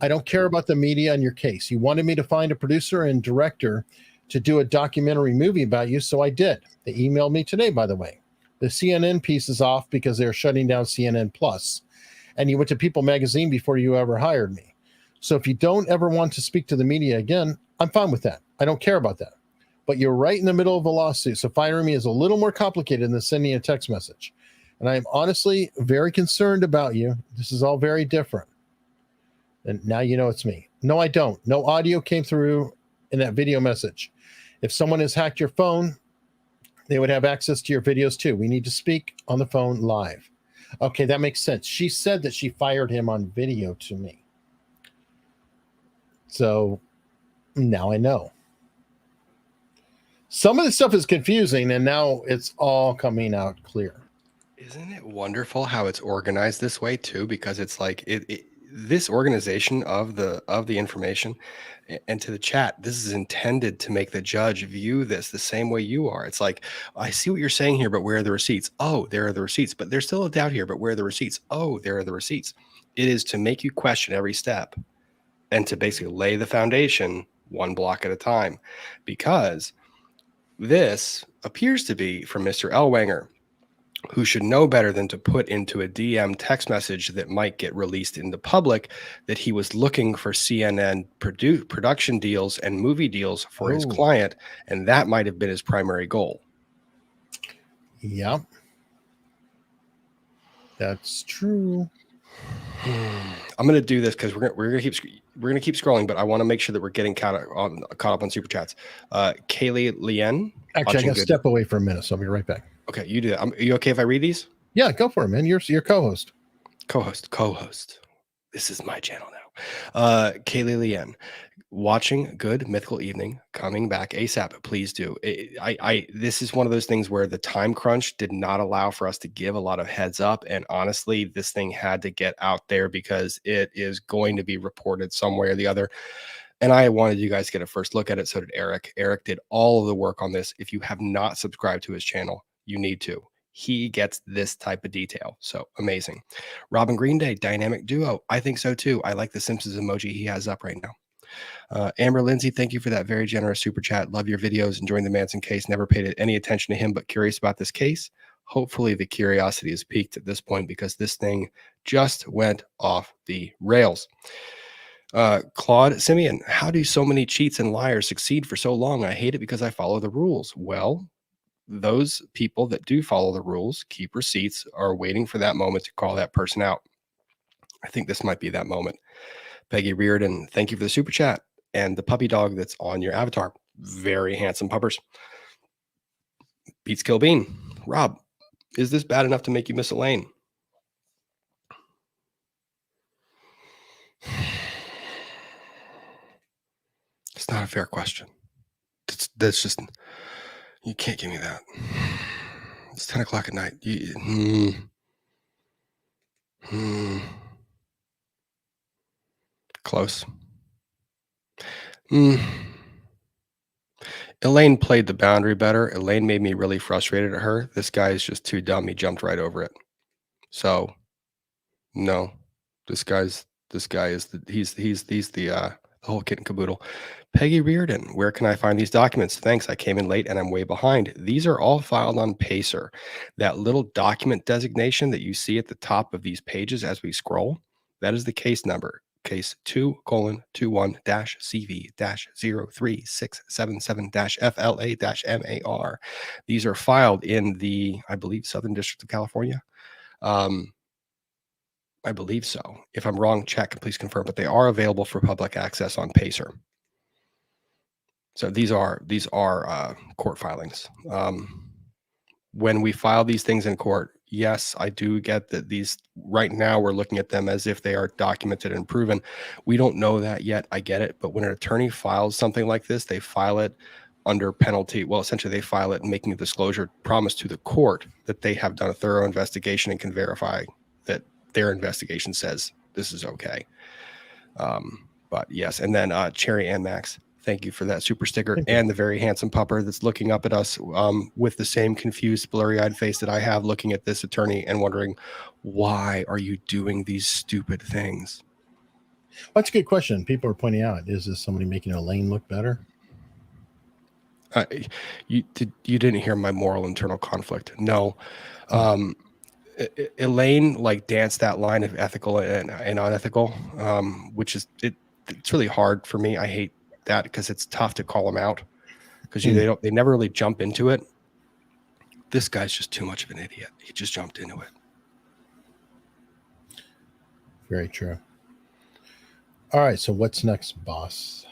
I don't care about the media in your case. You wanted me to find a producer and director to do a documentary movie about you, so I did. They emailed me today, by the way. The CNN piece is off because they're shutting down CNN Plus. And you went to People Magazine before you ever hired me. So if you don't ever want to speak to the media again, I'm fine with that. I don't care about that. But you're right in the middle of a lawsuit, so firing me is a little more complicated than sending a text message. And I'm honestly very concerned about you. This is all very different. And now you know it's me. No, I don't. No audio came through in that video message. If someone has hacked your phone, they would have access to your videos too. We need to speak on the phone live. Okay, that makes sense. She said that she fired him on video to me. So now I know. Some of the stuff is confusing, and now it's all coming out clear. Isn't it wonderful how it's organized this way too? Because it's like this organization of the information, and to the chat, this is intended to make the judge view this the same way you are. It's like, I see what you're saying here, but where are the receipts? Oh, there are the receipts. But there's still a doubt here, but where are the receipts? Oh, there are the receipts. It is to make you question every step and to basically lay the foundation one block at a time, because this appears to be from Mr. Ellwanger, who should know better than to put into a DM text message that might get released in the public that he was looking for CNN production deals and movie deals for his client, and that might have been his primary goal. Yep. That's true. I'm going to do this because we're going to keep scrolling, but I want to make sure that we're getting caught up on super chats. Kaylee Lien. Actually, I got to step away for a minute, so I'll be right back. Okay, you do that. Are you okay if I read these? Yeah, go for it, man. You're co-host. Co-host. This is my channel now. Kaylee Lien. Watching Good Mythical Evening, coming back ASAP. Please do. This is one of those things where the time crunch did not allow for us to give a lot of heads up. And honestly, this thing had to get out there because it is going to be reported some way or the other. And I wanted you guys to get a first look at it. So did Eric. Eric did all of the work on this. If you have not subscribed to his channel, you need to. He gets this type of detail. So amazing. Robin Green Day, dynamic duo. I think so too. I like the Simpsons emoji he has up right now. Amber Lindsay, thank you for that very generous super chat. Love your videos. Enjoying the Manson case. Never paid any attention to him, but curious about this case. Hopefully the curiosity is peaked at this point because this thing just went off the rails. Claude Simeon, how do so many cheats and liars succeed for so long? I hate it because I follow the rules. Well, those people that do follow the rules, keep receipts, are waiting for that moment to call that person out. I think this might be that moment. Peggy Reardon, thank you for the super chat. And the puppy dog that's on your avatar. Very handsome puppers. Beats Kill Bean. Rob, is this bad enough to make you miss Elaine? It's not a fair question. That's just, you can't give me that. It's 10 o'clock at night. Close. Elaine played the boundary better. Elaine made me really frustrated at her. This guy is just too dumb. He jumped right over it. So, no, this guy is the whole kit and caboodle. Peggy Reardon, where can I find these documents? Thanks, I came in late and I'm way behind. These are all filed on Pacer. That little document designation that you see at the top of these pages as we scroll, that is the case number. Case 2:21-CV-03677-FLA-MAR. These are filed in the, I believe, Southern District of California. I believe so. If I'm wrong, check and please confirm, but they are available for public access on Pacer. So these are court filings. When we file these things in court, yes, I do get that these right now we're looking at them as if they are documented and proven. We don't know that yet. I get it. But when an attorney files something like this, they file it under penalty. Well, essentially they file it making a disclosure promise to the court that they have done a thorough investigation and can verify that their investigation says this is okay. But yes. And then Cherry and Max, thank you for that super sticker and the very handsome pupper that's looking up at us with the same confused, blurry-eyed face that I have looking at this attorney and wondering, why are you doing these stupid things? Well, that's a good question. People are pointing out, is this somebody making Elaine look better? You didn't hear my moral internal conflict. No. Elaine like danced that line of ethical and unethical, which is it's really hard for me. I hate that because it's tough to call them out because they never really jump into it. This guy's just too much of an idiot. He just jumped into it. Very true. All right, so what's next, boss?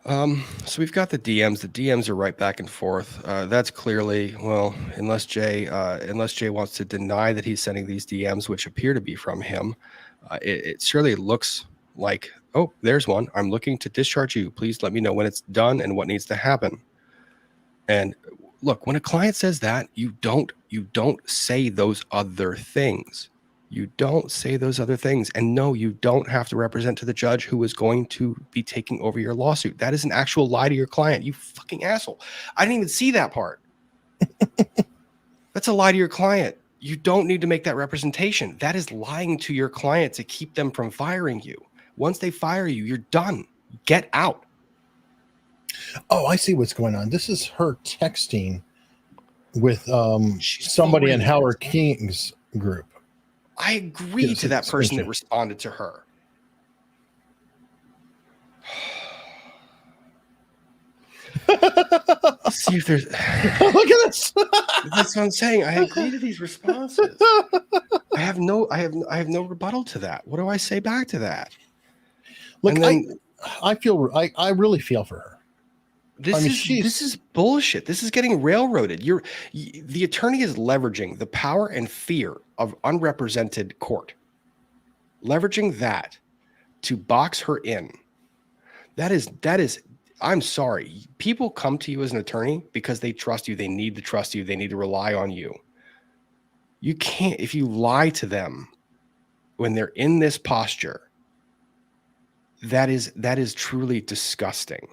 So we've got the DMs. The DMs are right back and forth. That's clearly, well, unless Jay wants to deny that he's sending these DMs, which appear to be from him, it surely looks like Oh, there's one. I'm looking to discharge you. Please let me know when it's done and what needs to happen. And look, when a client says that, you don't say those other things. You don't say those other things. And no, you don't have to represent to the judge who is going to be taking over your lawsuit. That is an actual lie to your client. You fucking asshole. I didn't even see that part. That's a lie to your client. You don't need to make that representation. That is lying to your client to keep them from firing you. Once they fire you, you're done. Get out. Oh, I see what's going on. This is her texting with somebody in Howard King's group. I agree to that person that responded to her. See if there's. Look at this. That's what I'm saying. I agree to these responses. I have no rebuttal to that. What do I say back to that? Look, I really feel for her. This is bullshit. This is getting railroaded. The attorney is leveraging the power and fear of unrepresented court, leveraging that to box her in. That is. I'm sorry. People come to you as an attorney because they trust you. They need to trust you. They need to rely on you. You can't, if you lie to them when they're in this posture, that is truly disgusting.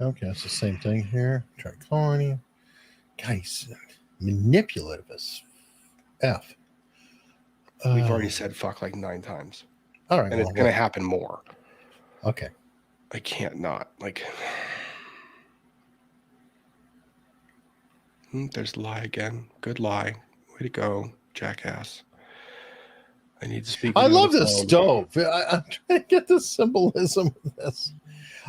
Okay, it's the same thing here. Try calling you. Guys, manipulative as F. We've already said fuck like 9 times. All right. And it's going to happen more. Okay. I can't not. Like, there's the lie again. Good lie. Way to go, jackass. I need to speak. I love this stove. I'm trying to get the symbolism of this.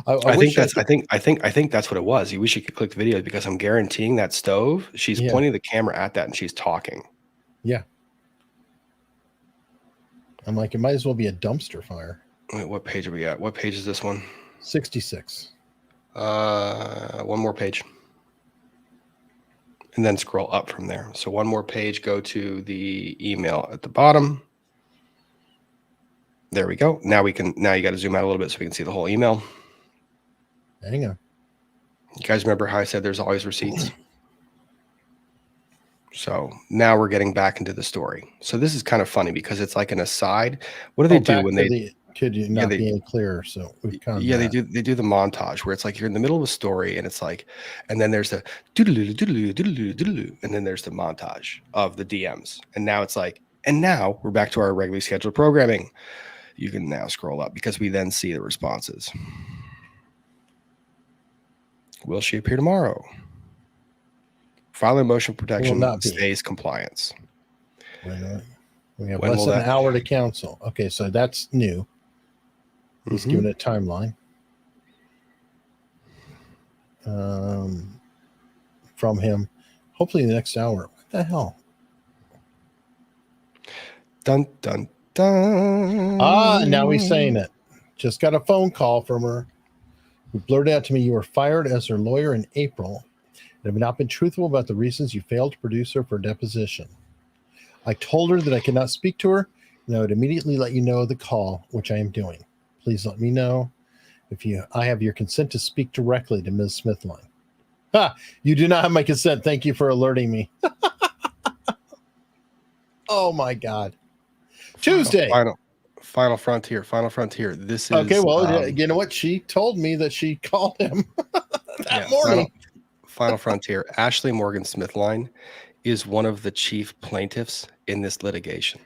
I think that's what it was. You wish you could click the video because I'm guaranteeing that stove. She's pointing the camera at that and she's talking. Yeah. I'm like, it might as well be a dumpster fire. Wait, what page are we at? What page is this one? 66. One more page. And then scroll up from there. So one more page, go to the email at the bottom. There we go. Now you got to zoom out a little bit so we can see the whole email. Hang on. You guys remember how I said there's always receipts? So now we're getting back into the story. So this is kind of funny because it's like an aside. What do they do when they could you not be any clearer? So we've kind of they do the montage where it's like you're in the middle of a story and it's like, and then there's the doodaloo doodaloo doodaloo doodaloo, and then there's the montage of the DMs, and now it's like, and now we're back to our regularly scheduled programming. You can now scroll up because we then see the responses. Will she appear tomorrow? Filing motion protection stays compliance. We have less than an hour to counsel. Okay, so that's new. He's given a timeline. From him. Hopefully the next hour. What the hell? Dun, dun, dun. Now he's saying it. Just got a phone call from her who blurted out to me, you were fired as her lawyer in April and have not been truthful about the reasons you failed to produce her for deposition. I told her that I could not speak to her and I would immediately let you know the call, which I am doing. Please let me know if I have your consent to speak directly to Ms. Smithline. You do not have my consent. Thank you for alerting me. Oh my God. Tuesday. Final frontier. This is okay. Well, you know what? She told me that she called him that morning. Final frontier. Ashley Morgan Smithline is one of the chief plaintiffs in this litigation.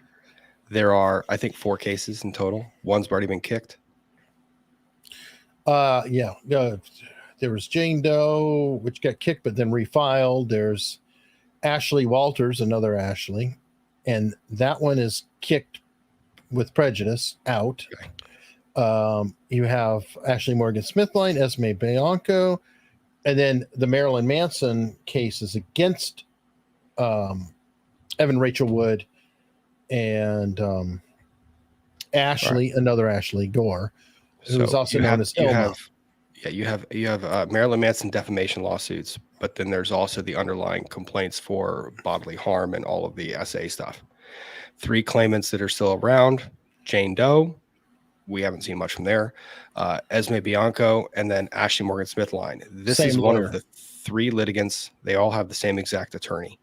There are, I think, 4 cases in total. One's already been kicked. There was Jane Doe, which got kicked but then refiled. There's Ashley Walters, another Ashley, and that one is kicked with prejudice out. Okay. You have Ashley Morgan Smithline, Esme Bianco, and then the Marilyn Manson case is against Evan Rachel Wood and Ashley, another Ashley Gore, who is also known as Elma. You have Marilyn Manson defamation lawsuits, but then there's also the underlying complaints for bodily harm and all of the SA stuff. 3 claimants that are still around: Jane Doe, we haven't seen much from there, Esme Bianco, and then Ashley Morgan Smithline. This Same is one lawyer. of the 3 litigants. They all have the same exact attorney.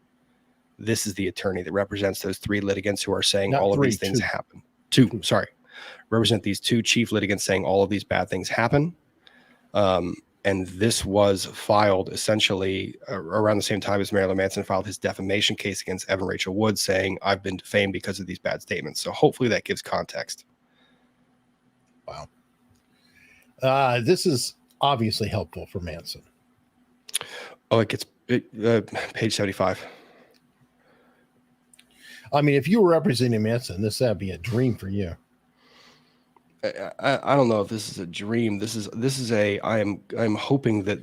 This is the attorney that represents those 3 litigants who are saying Not all of 3, these things 2. happen. 2, sorry. Represent these 2 chief litigants saying all of these bad things happen. And this was filed essentially around the same time as Marilyn Manson filed his defamation case against Evan Rachel Wood, saying, I've been defamed because of these bad statements. So hopefully that gives context. Wow. This is obviously helpful for Manson. Oh, it gets page 75. I mean, if you were representing Manson, would be a dream for you. I don't know if this is a dream. This is a. I'm hoping that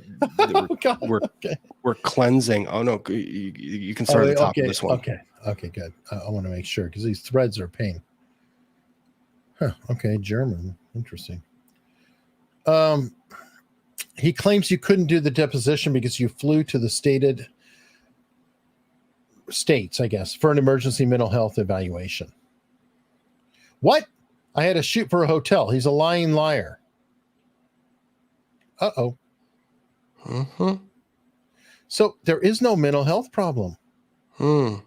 we're cleansing. Oh no, you can start at the top of this one. Okay, good. I want to make sure because these threads are a pain. Huh, okay, German. Interesting. He claims you couldn't do the deposition because you flew to the states, I guess, for an emergency mental health evaluation. What? I had to shoot for a hotel. He's a lying liar. Uh-oh. Mm-hmm. So there is no mental health problem. God.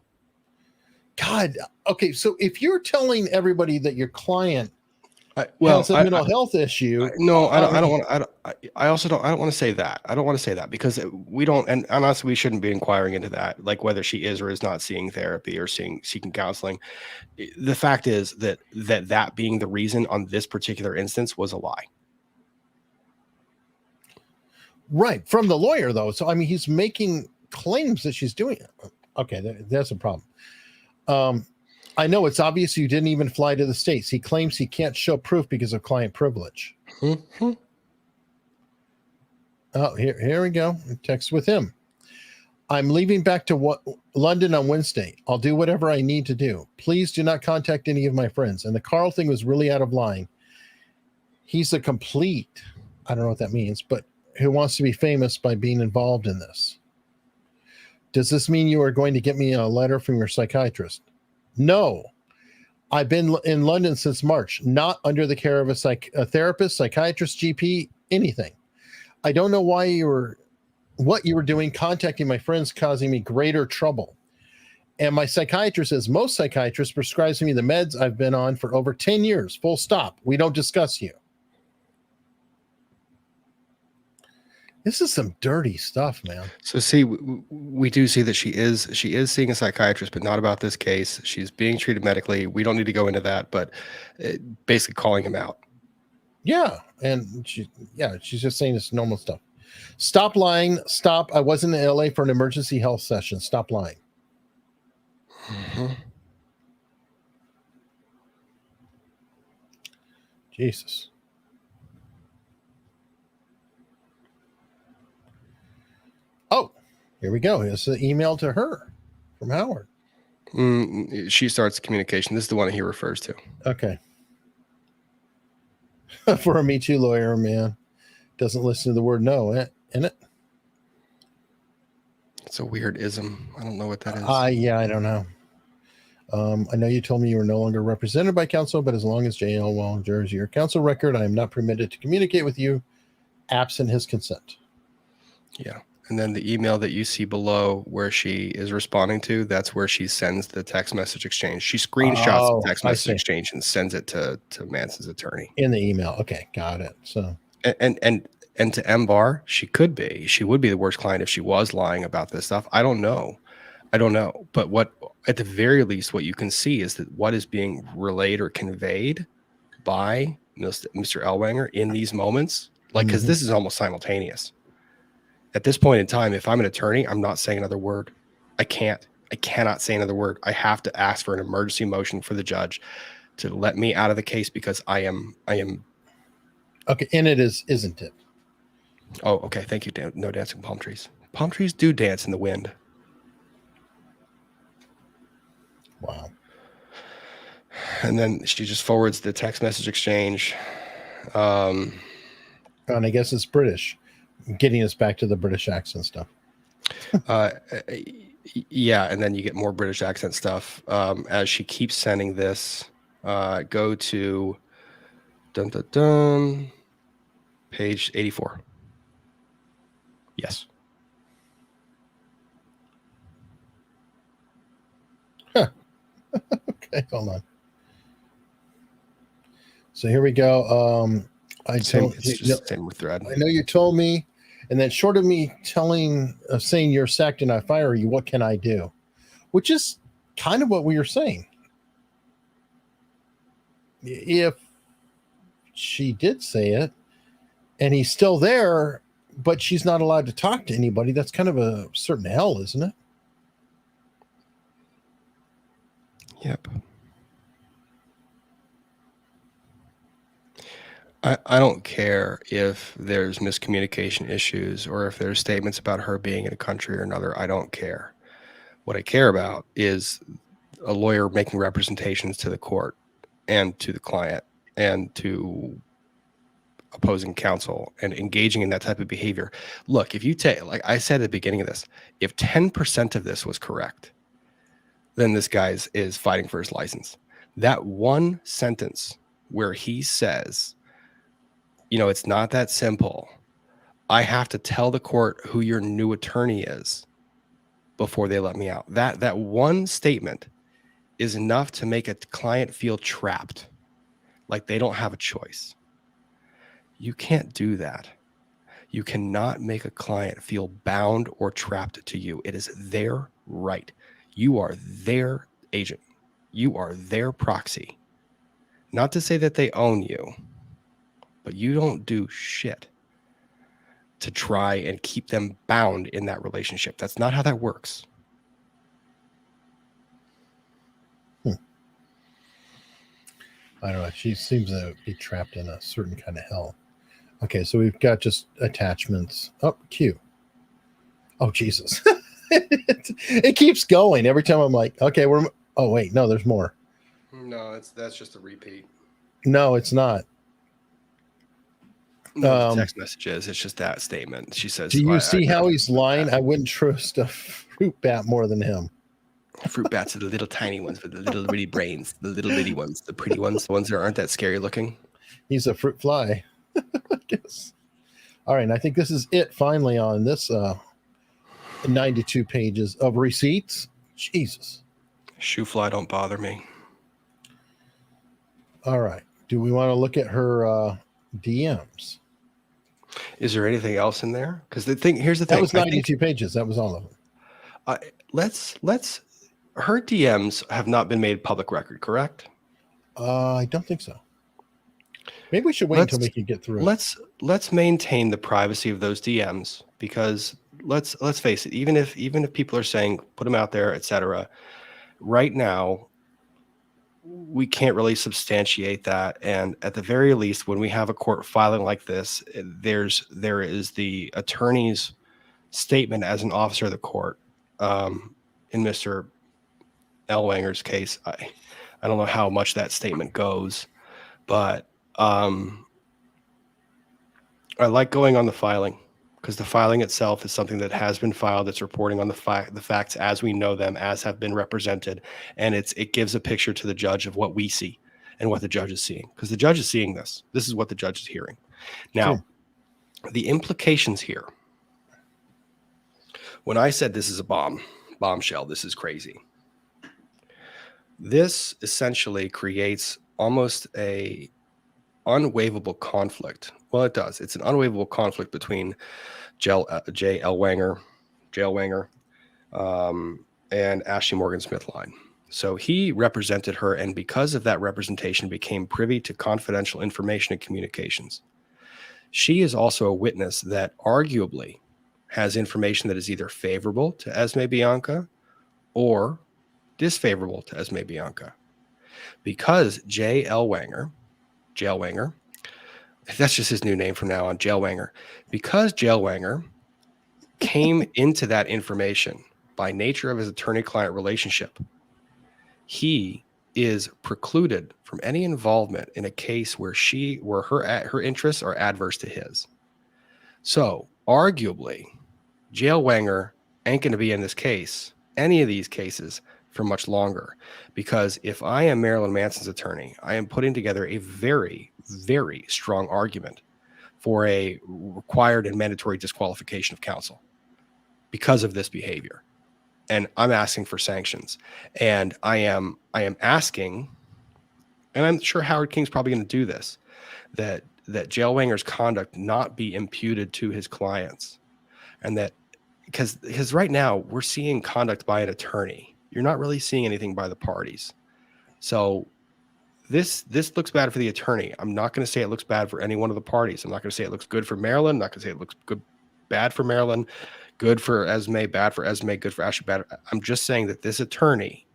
Okay. So if you're telling everybody that your client has a mental health issue. I don't want to say that. I don't want to say that because we don't, and honestly, we shouldn't be inquiring into that, like whether she is or is not seeing therapy or seeking counseling. The fact is that being the reason on this particular instance was a lie. Right. From the lawyer, though. So, I mean, he's making claims that she's doing it. Okay. That's a problem. I know it's obvious you didn't even fly to the States. He claims he can't show proof because of client privilege. Mm-hmm. Oh, here we go. Text with him. I'm leaving back to London on Wednesday. I'll do whatever I need to do. Please do not contact any of my friends. And the Carl thing was really out of line. He's a complete, I don't know what that means, but who wants to be famous by being involved in this. Does this mean you are going to get me a letter from your psychiatrist? No, I've been in London since March, not under the care of a therapist, psychiatrist, GP, anything. I don't know what you were doing contacting my friends, causing me greater trouble. And my psychiatrist, as most psychiatrists, prescribes me the meds I've been on for over 10 years. Full stop. We don't discuss you. This is some dirty stuff, man. So see, we do see that she is seeing a psychiatrist, but not about this case. She's being treated medically. We don't need to go into that, but basically calling him out. Yeah. And she's just saying it's normal stuff. Stop lying. Stop. I was in LA for an emergency health session. Stop lying. Mm-hmm. Jesus. Oh, here we go. It's an email to her from Howard. She starts communication. This is the one he refers to. Okay. For a Me Too lawyer, man. Doesn't listen to the word no in it. It's a weird ism. I don't know what that is. Yeah, I don't know. I know you told me you were no longer represented by counsel, but as long as JL well endures your counsel record, I am not permitted to communicate with you absent his consent. Yeah. And then the email that you see below where she is responding to, that's where she sends the text message exchange. She screenshots the text message exchange and sends it to Manson's attorney. In the email. Okay, got it. So and to M Bar, she would be the worst client if she was lying about this stuff. I don't know. But what at the very least what you can see is that what is being relayed or conveyed by Mr. Ellwanger in these moments, like because this is almost simultaneous. At this point in time, if I'm an attorney, I'm not saying another word. I cannot say another word. I have to ask for an emergency motion for the judge to let me out of the case because I am. Okay, and it isn't it? Oh, okay. Thank you. No dancing palm trees. Palm trees do dance in the wind. Wow. And then she just forwards the text message exchange. And I guess it's British. Getting us back to the British accent stuff. Yeah, and then you get more British accent stuff as she keeps sending this. Go to dun, dun, dun, page 84. Yes. Huh. Okay, hold on. So here we go. It's just same with thread. I know you told me, and then short of me saying you're sacked and I fire you, what can I do? Which is kind of what we were saying. If she did say it and he's still there, but she's not allowed to talk to anybody, that's kind of a certain hell, isn't it? Yep. I don't care if there's miscommunication issues or if there's statements about her being in a country or another. I don't care. What I care about is a lawyer making representations to the court and to the client and to opposing counsel and engaging in that type of behavior. Look, if you take, like I said at the beginning of this, if 10% of this was correct, then this guy is fighting for his license. That one sentence where he says, you know, it's not that simple. I have to tell the court who your new attorney is before they let me out. That one statement is enough to make a client feel trapped, like they don't have a choice. You can't do that. You cannot make a client feel bound or trapped to you. It is their right. You are their agent. You are their proxy. Not to say that they own you, but you don't do shit to try and keep them bound in that relationship. That's not how that works. I don't know. She seems to be trapped in a certain kind of hell. Okay, so we've got just attachments. Oh, Q. Oh, Jesus. It keeps going. Every time I'm like, okay, oh, wait, no, there's more. No, that's just a repeat. No, it's not. No, text messages. It's just that statement. She says, do you see how he's lying? I wouldn't trust a fruit bat more than him. Fruit bats are the little tiny ones with the little bitty brains, the little bitty ones, the pretty ones, the ones that aren't that scary looking. He's a fruit fly, I guess. All right, and I think this is it finally on this 92 pages of receipts. Jesus. Shoe fly don't bother me. All right. Do we want to look at her DMs? Is there anything else in there? Because here's the thing. That was 92 pages. That was all of them. Let's her DMs have not been made public record, correct? I don't think so. Maybe we should wait until we can get through it. Let's maintain the privacy of those DMs, because let's face it, even if people are saying put them out there, etc. Right now, we can't really substantiate that, and at the very least, when we have a court filing like this, there is the attorney's statement as an officer of the court. In Mr. Ellwanger's case, I don't know how much that statement goes, but I like going on the filing, because the filing itself is something that has been filed. It's reporting on the facts as we know them, as have been represented, and it gives a picture to the judge of what we see and what the judge is seeing, because the judge is seeing this. This is what the judge is hearing. Now, the implications here. When I said this is a bombshell, this is crazy. This essentially creates almost a unwaivable conflict. Well, it does. It's an unwaivable conflict between J. Ellwanger, and Ashley Morgan Smithline. So he represented her, and because of that representation, became privy to confidential information and communications. She is also a witness that arguably has information that is either favorable to Esme Bianca or disfavorable to Esme Bianca. Because J. Ellwanger, that's just his new name from now on, Ellwanger. Because Ellwanger came into that information by nature of his attorney-client relationship, he is precluded from any involvement in a case where her interests are adverse to his. So, arguably, Ellwanger ain't going to be in this case any of these cases for much longer, because if I am Marilyn Manson's attorney, I am putting together a very, very strong argument for a required and mandatory disqualification of counsel because of this behavior. And I'm asking for sanctions. And I am asking, and I'm sure Howard King's probably going to do this, that Jael Wenger's conduct not be imputed to his clients. And that because right now we're seeing conduct by an attorney. You're not really seeing anything by the parties. So this looks bad for the attorney. I'm not going to say it looks bad for any one of the parties. I'm not going to say it looks good for Marilyn. I'm not going to say it looks bad for Marilyn, good for Esme, bad for Esme, good for Ashley, bad. I'm just saying that this attorney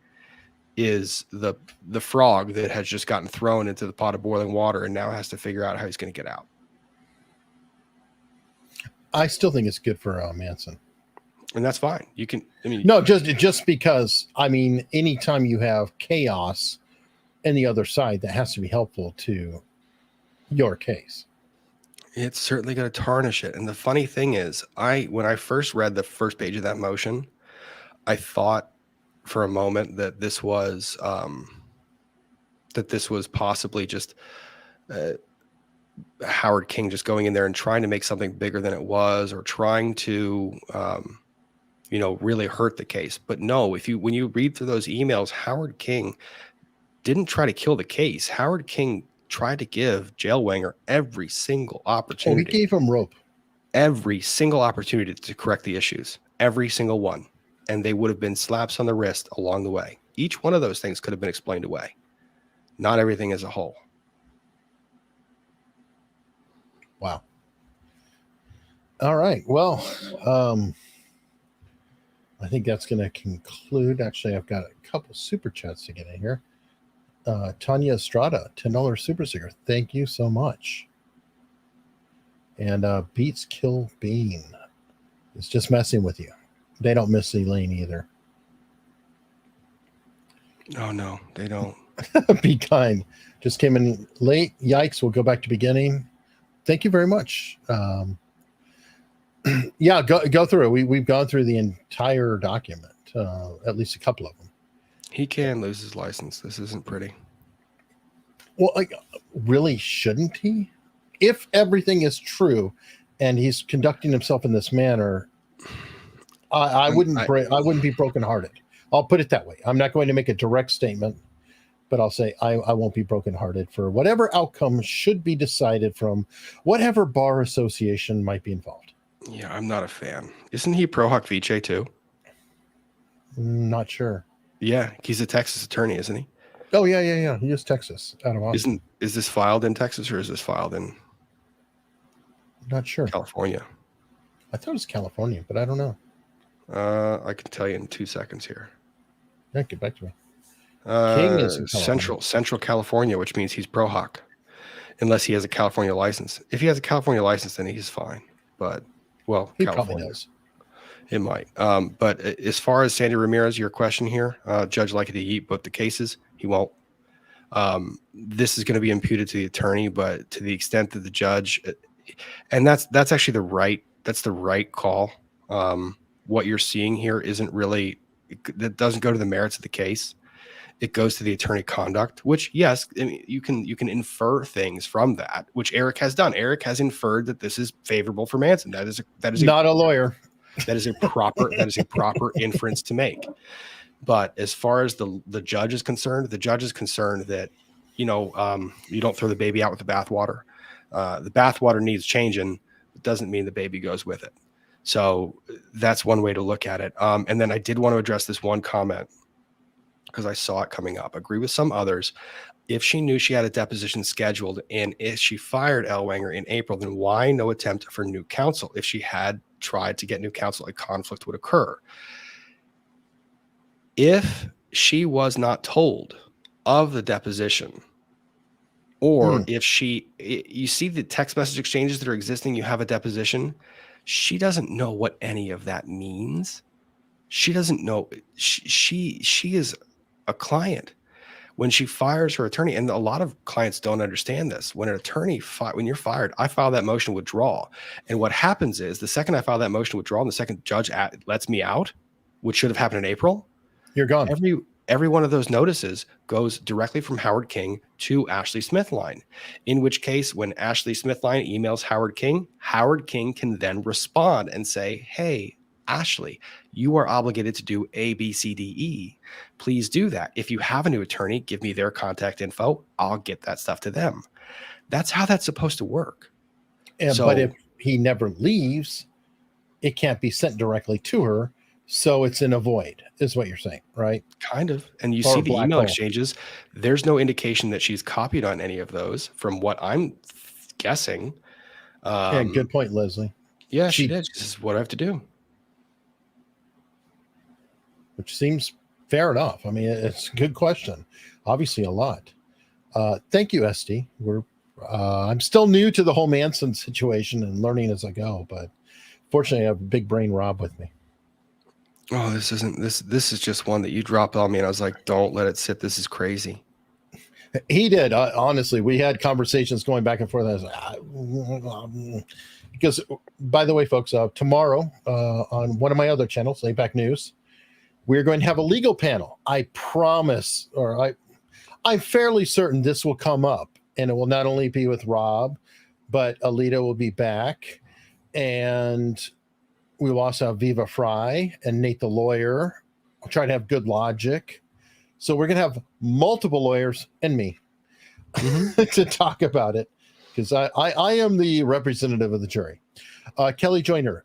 is the frog that has just gotten thrown into the pot of boiling water and now has to figure out how he's going to get out. I still think it's good for Manson. And that's fine. You can, no, just because, anytime you have chaos in the other side, that has to be helpful to your case. It's certainly going to tarnish it. And the funny thing is, when I first read the first page of that motion, I thought for a moment that this was possibly just Howard King just going in there and trying to make something bigger than it was, or trying to really hurt the case. But no, when you read through those emails, Howard King didn't try to kill the case. Howard King tried to give Jael Wenger every single opportunity. Oh, he gave him rope. Every single opportunity to correct the issues. Every single one. And they would have been slaps on the wrist along the way. Each one of those things could have been explained away. Not everything as a whole. Wow. All right. Well, I think that's going to conclude. Actually, I've got a couple super chats to get in here. Tanya Estrada, $10 super sticker. Thank you so much. And Beats Kill Bean is just messing with you. They don't miss Elaine either. Oh, no, they don't. Be kind. Just came in late. Yikes. We'll go back to beginning. Thank you very much. Yeah, go through it. We've gone through the entire document, at least a couple of them. He can lose his license. This isn't pretty. Well, really, shouldn't he? If everything is true and he's conducting himself in this manner, I wouldn't be brokenhearted. I'll put it that way. I'm not going to make a direct statement, but I'll say I won't be brokenhearted for whatever outcome should be decided from whatever bar association might be involved. Yeah, I'm not a fan. Isn't he pro hoc vice too? Not sure. Yeah, he's a Texas attorney, isn't he? Oh, yeah. He is Texas, out of Austin. Is this filed in Texas or is this filed in? Not sure. California. I thought it was California, but I don't know. I can tell you in 2 seconds here. Yeah, get back to me. King is in Central California, which means he's pro hoc, unless he has a California license. If he has a California license, then he's fine. But he California probably does. It might. But as far as Sandy Ramirez, your question here, Judge likely to eat both the cases. He won't. This is going to be imputed to the attorney, but to the extent that the judge, and that's actually the right call. What you're seeing here isn't really, that doesn't go to the merits of the case. It goes to the attorney conduct, which, yes, I mean, you can infer things from that, which Eric has done. Eric has inferred that this is favorable for Manson. That is not a lawyer. That is a proper inference to make. But as far as the judge is concerned, the judge is concerned that, you don't throw the baby out with the bathwater. The bathwater needs changing. It doesn't mean the baby goes with it. So that's one way to look at it. And then I did want to address this one comment because I saw it coming up. Agree with some others. If she knew she had a deposition scheduled and if she fired L. Wenger in April, then why no attempt for new counsel? If she had tried to get new counsel, a conflict would occur. If she was not told of the deposition, or if you see the text message exchanges that are existing, you have a deposition, she doesn't know what any of that means. She doesn't know. She is a client. When she fires her attorney, and a lot of clients don't understand this. When an attorney, when you're fired, I file that motion withdrawal. And what happens is the second I file that motion withdrawal and the second judge lets me out, which should have happened in April, You're gone. Every one of those notices goes directly from Howard King to Ashley Smithline, in which case when Ashley Smithline emails Howard King can then respond and say, hey, Ashley, you are obligated to do A, B, C, D, E. Please do that. If you have a new attorney, give me their contact info. I'll get that stuff to them. That's how that's supposed to work. But if he never leaves, it can't be sent directly to her. So it's in a void, is what you're saying, right? Kind of. And you see the email exchanges. There's no indication that she's copied on any of those from what I'm guessing. Yeah, good point, Leslie. Yeah, she did. This is what I have to do. Which seems fair enough. I mean, it's a good question. Obviously a lot. Thank you, SD. I'm still new to the whole Manson situation and learning as I go, but fortunately I have Big Brain Rob with me. Oh, this is just one that you dropped on me and I was like, don't let it sit. This is crazy. He did. Honestly, we had conversations going back and forth. I was like, because by the way, folks, tomorrow on one of my other channels, Layback News, we're going to have a legal panel. I promise, or I'm fairly certain this will come up, and it will not only be with Rob, but Alita will be back, and we will also have Viva Fry and Nate the lawyer. I'll try to have good logic. So we're going to have multiple lawyers and me to talk about it, because I am the representative of the jury. Kelly Joyner,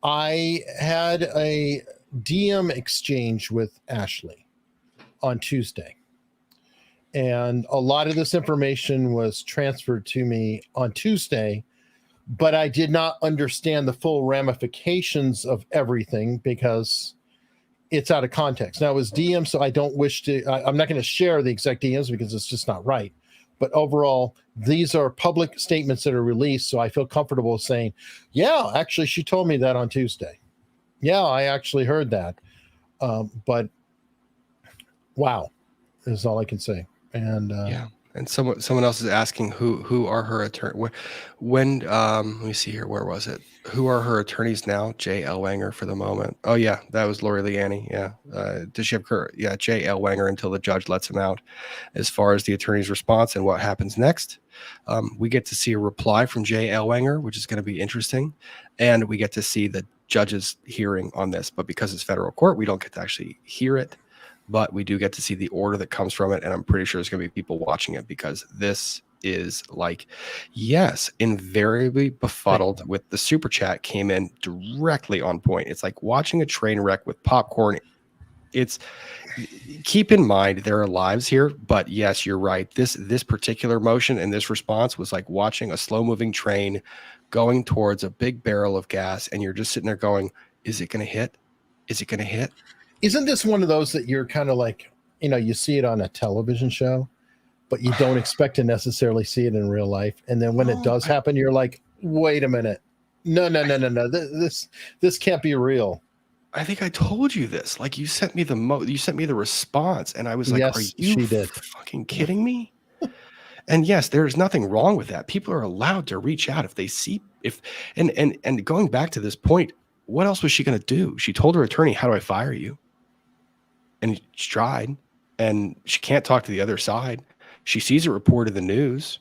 I had a DM exchange with Ashley on Tuesday, and a lot of this information was transferred to me on Tuesday, but I did not understand the full ramifications of everything because it's out of context. Now it was DM, so I don't wish to, I'm not going to share the exact DMs because it's just not right. But overall, these are public statements that are released, so I feel comfortable saying, yeah, actually, she told me that on Tuesday. Yeah, I actually heard that. But wow, is all I can say. And yeah. And someone else is asking who are her attorney. When let me see here, where was it? Who are her attorneys now? J. Ellwanger for the moment. Oh yeah, that was Lori Leanne. Yeah. Does she have her? Yeah, J. Ellwanger until the judge lets him out. As far as the attorney's response and what happens next, we get to see a reply from J. Ellwanger, which is going to be interesting, and we get to see the judge's hearing on this. But because it's federal court, we don't get to actually hear it. But we do get to see the order that comes from it. And I'm pretty sure there's going to be people watching it because this is like, yes, invariably befuddled with the super chat came in directly on point. It's like watching a train wreck with popcorn. It's keep in mind there are lives here, but yes, you're right. This particular motion and this response was like watching a slow moving train going towards a big barrel of gas. And you're just sitting there going, is it going to hit? Is it going to hit? Isn't this one of those that you're kind of like, you see it on a television show, but you don't expect to necessarily see it in real life. And then when it does happen, you're like, wait a minute. No. This can't be real. I think I told you this. Like you sent me the response and I was like, yes, are you fucking kidding me? And yes, there's nothing wrong with that. People are allowed to reach out if they see and going back to this point, what else was she going to do? She told her attorney, how do I fire you? And she tried, and she can't talk to the other side. She sees it reported in the news.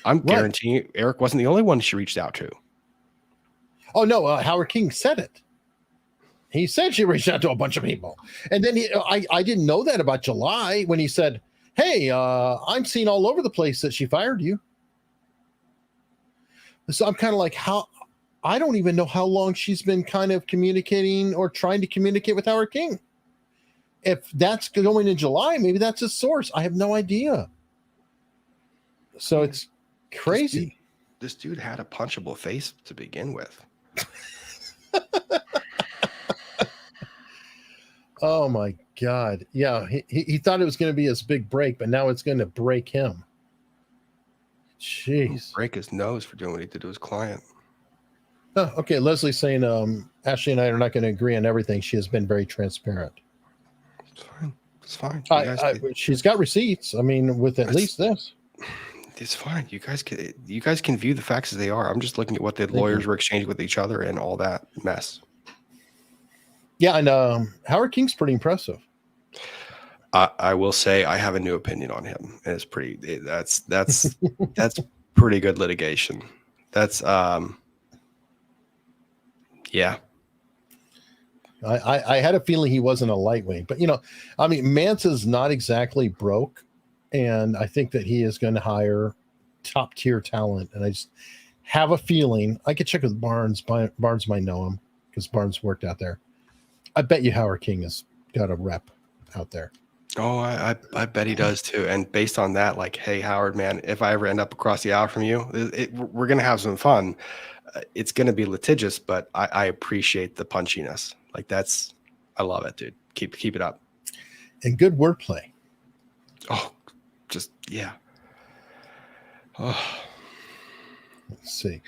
I'm guaranteeing you, Eric wasn't the only one she reached out to. Oh, no. Howard King said it. He said she reached out to a bunch of people. And then I didn't know that about July when he said, hey, I'm seeing all over the place that she fired you. So I'm kind of like, I don't even know how long she's been kind of communicating or trying to communicate with Howard King. If that's going in July, maybe that's his source. I have no idea. So it's crazy. This dude had a punchable face to begin with. Oh my God. Yeah. He thought it was going to be his big break, but now it's going to break him. Jeez. Break his nose for doing what he did to his client. Oh, okay. Leslie's saying Ashley and I are not going to agree on everything. She has been very transparent. It's fine. She's got receipts. I mean, with at least this. It's fine. You guys can view the facts as they are. I'm just looking at what the lawyers were exchanging with each other and all that mess. Yeah, and Howard King's pretty impressive. I will say I have a new opinion on him, and it's pretty. That's pretty good litigation. That's yeah. I had a feeling he wasn't a lightweight, but I mean, Manson's not exactly broke, and I think that he is going to hire top tier talent. And I just have a feeling I could check with Barnes. Barnes might know him because Barnes worked out there. I bet you Howard King has got a rep out there. Oh, I bet he does too. And based on that, like, hey, Howard, man, if I ever end up across the aisle from you, we're going to have some fun. It's going to be litigious, but I appreciate the punchiness. Like I love it, dude. Keep it up. And good wordplay. Oh, just, yeah. Oh. Let's see.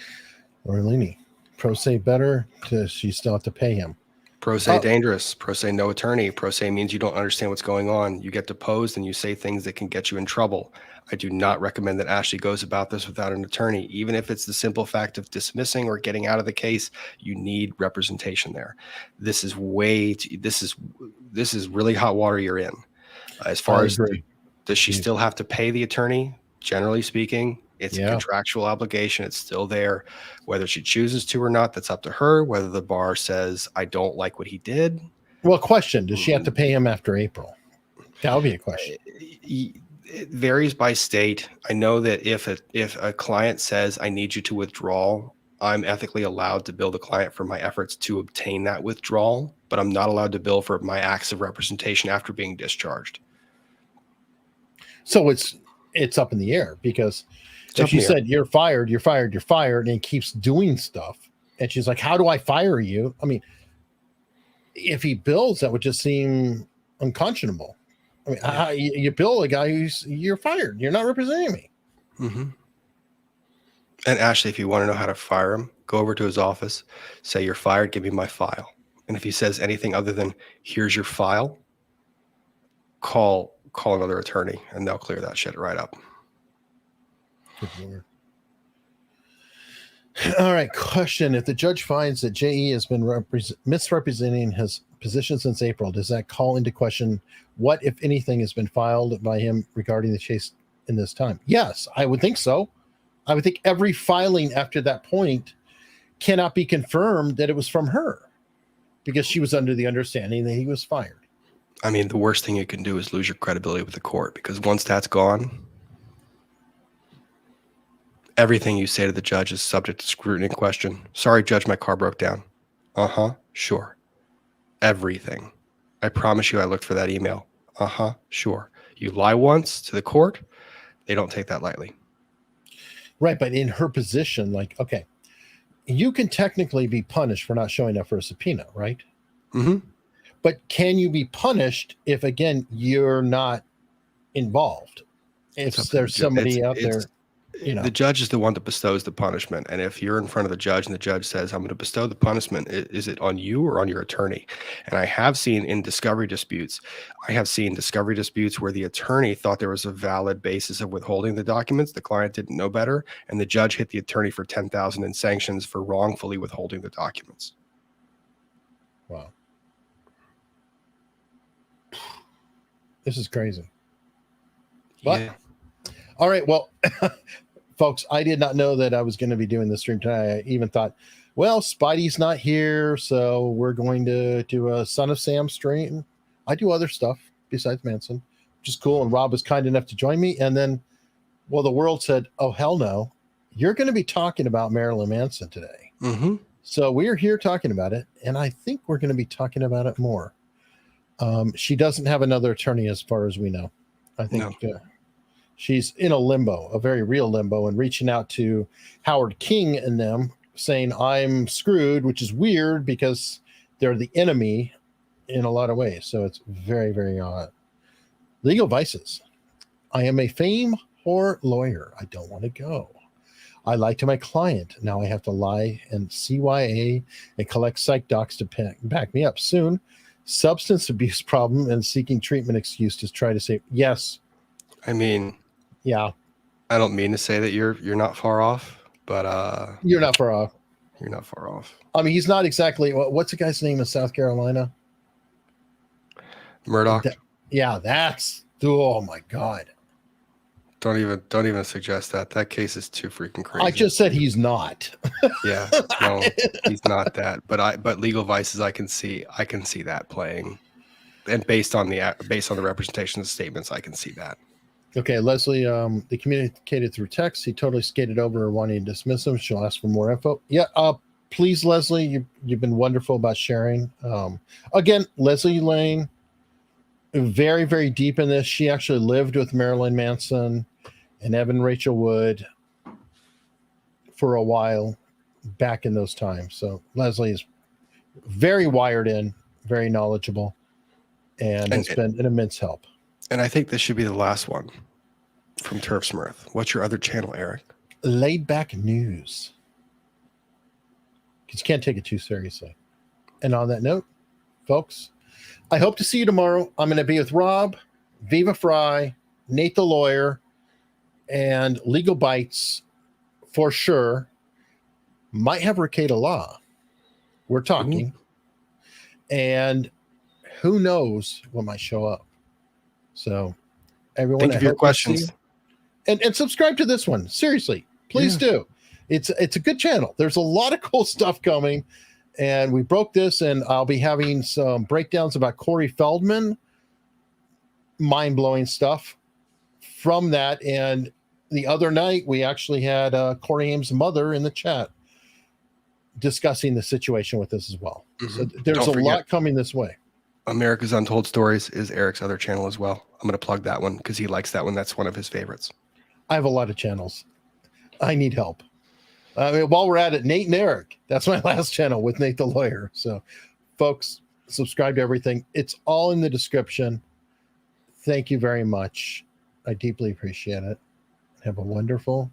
Orlini, pro se better. She still have to pay him. Pro se dangerous. Pro se no attorney. Pro se means you don't understand what's going on. You get deposed and you say things that can get you in trouble. I do not recommend that Ashley goes about this without an attorney. Even if it's the simple fact of dismissing or getting out of the case, you need representation there. This is this is really hot water you're in. As far as does she still have to pay the attorney? Generally speaking, it's a contractual obligation. It's still there. Whether she chooses to or not, that's up to her. Whether the bar says, I don't like what he did. Well, question, does she have to pay him after April? That would be a question. It varies by state. I know that if a client says, I need you to withdraw, I'm ethically allowed to bill the client for my efforts to obtain that withdrawal, but I'm not allowed to bill for my acts of representation after being discharged. So it's up in the air because if she said, you're fired, and he keeps doing stuff, and she's like, how do I fire you? I mean, if he bills, that would just seem unconscionable. I mean, you bill a guy you're fired. You're not representing me. Mm-hmm. And Ashley, if you want to know how to fire him, go over to his office, say you're fired, give me my file. And if he says anything other than here's your file, call another attorney and they'll clear that shit right up. Good Lord. All right. Question. If the judge finds that JE has been misrepresenting his position since April, does that call into question what, if anything, has been filed by him regarding the case in this time? Yes, I would think so. I would think every filing after that point cannot be confirmed that it was from her because she was under the understanding that he was fired. I mean, the worst thing you can do is lose your credibility with the court because once that's gone, everything you say to the judge is subject to scrutiny and question. Sorry, judge, my car broke down. Sure. Everything. I promise you I looked for that email. Sure. You lie once to the court, they don't take that lightly. Right, but in her position, like, okay, you can technically be punished for not showing up for a subpoena, right? Mm-hmm. But can you be punished if, again, you're not involved? If there's somebody out there, the judge is the one that bestows the punishment. And if you're in front of the judge and the judge says, I'm going to bestow the punishment, is it on you or on your attorney? And I have seen in discovery disputes, where the attorney thought there was a valid basis of withholding the documents. The client didn't know better. And the judge hit the attorney for $10,000 in sanctions for wrongfully withholding the documents. Wow. This is crazy. But, yeah. All right. Well, folks, I did not know that I was going to be doing this stream tonight. I even thought, well, Spidey's not here, so we're going to do a Son of Sam stream. I do other stuff besides Manson, which is cool. And Rob was kind enough to join me. And then, well, the world said, oh, hell no. You're going to be talking about Marilyn Manson today. Mm-hmm. So we're here talking about it. And I think we're going to be talking about it more. She doesn't have another attorney as far as we know. I think she's in a limbo, a very real limbo, and reaching out to Howard King and them saying, I'm screwed, which is weird because they're the enemy in a lot of ways. So it's very, very odd. Legal vices. I am a fame whore lawyer. I don't want to go. I lied to my client. Now I have to lie and CYA and collect psych docs to back me up soon. Substance abuse problem and seeking treatment excuse to try to say yes. I mean, yeah. I don't mean to say that you're not far off, but you're not far off. You're not far off. I mean, he's not exactly. What's the guy's name in South Carolina? Murdoch. Yeah, that's, oh my God. Don't even suggest that. That case is too freaking crazy. I just said he's not. Yeah, no, he's not that. But legal vices, I can see that playing, and based on the representation of the statements, I can see that. Okay, Leslie, they communicated through text. He totally skated over her wanting to dismiss him. She'll ask for more info. Yeah, please, Leslie, you've been wonderful about sharing. Again, Leslie Lane, very, very deep in this. She actually lived with Marilyn Manson and Evan Rachel Wood for a while back in those times. So Leslie is very wired in, very knowledgeable, and has been an immense help. And I think this should be the last one from Turf Smurf. What's your other channel, Eric? Laid Back News. Because you can't take it too seriously. And on that note, folks, I hope to see you tomorrow. I'm going to be with Rob, Viva Fry, Nate the Lawyer, and Legal Bites for sure. Might have Ricada Law. We're talking. And who knows what might show up. So, everyone, thank you for your questions. And subscribe to this one. Seriously, please do. It's a good channel. There's a lot of cool stuff coming. And we broke this, and I'll be having some breakdowns about Corey Feldman. Mind-blowing stuff from that. And the other night, we actually had Corey Haim's mother in the chat discussing the situation with us as well. Mm-hmm. So there's a lot coming this way. America's Untold Stories is Eric's other channel as well. I'm going to plug that one because he likes that one. That's one of his favorites. I have a lot of channels. I need help. While we're at it, Nate and Eric, that's my last channel with Nate the Lawyer. So, folks, subscribe to everything. It's all in the description. Thank you very much. I deeply appreciate it. Have a wonderful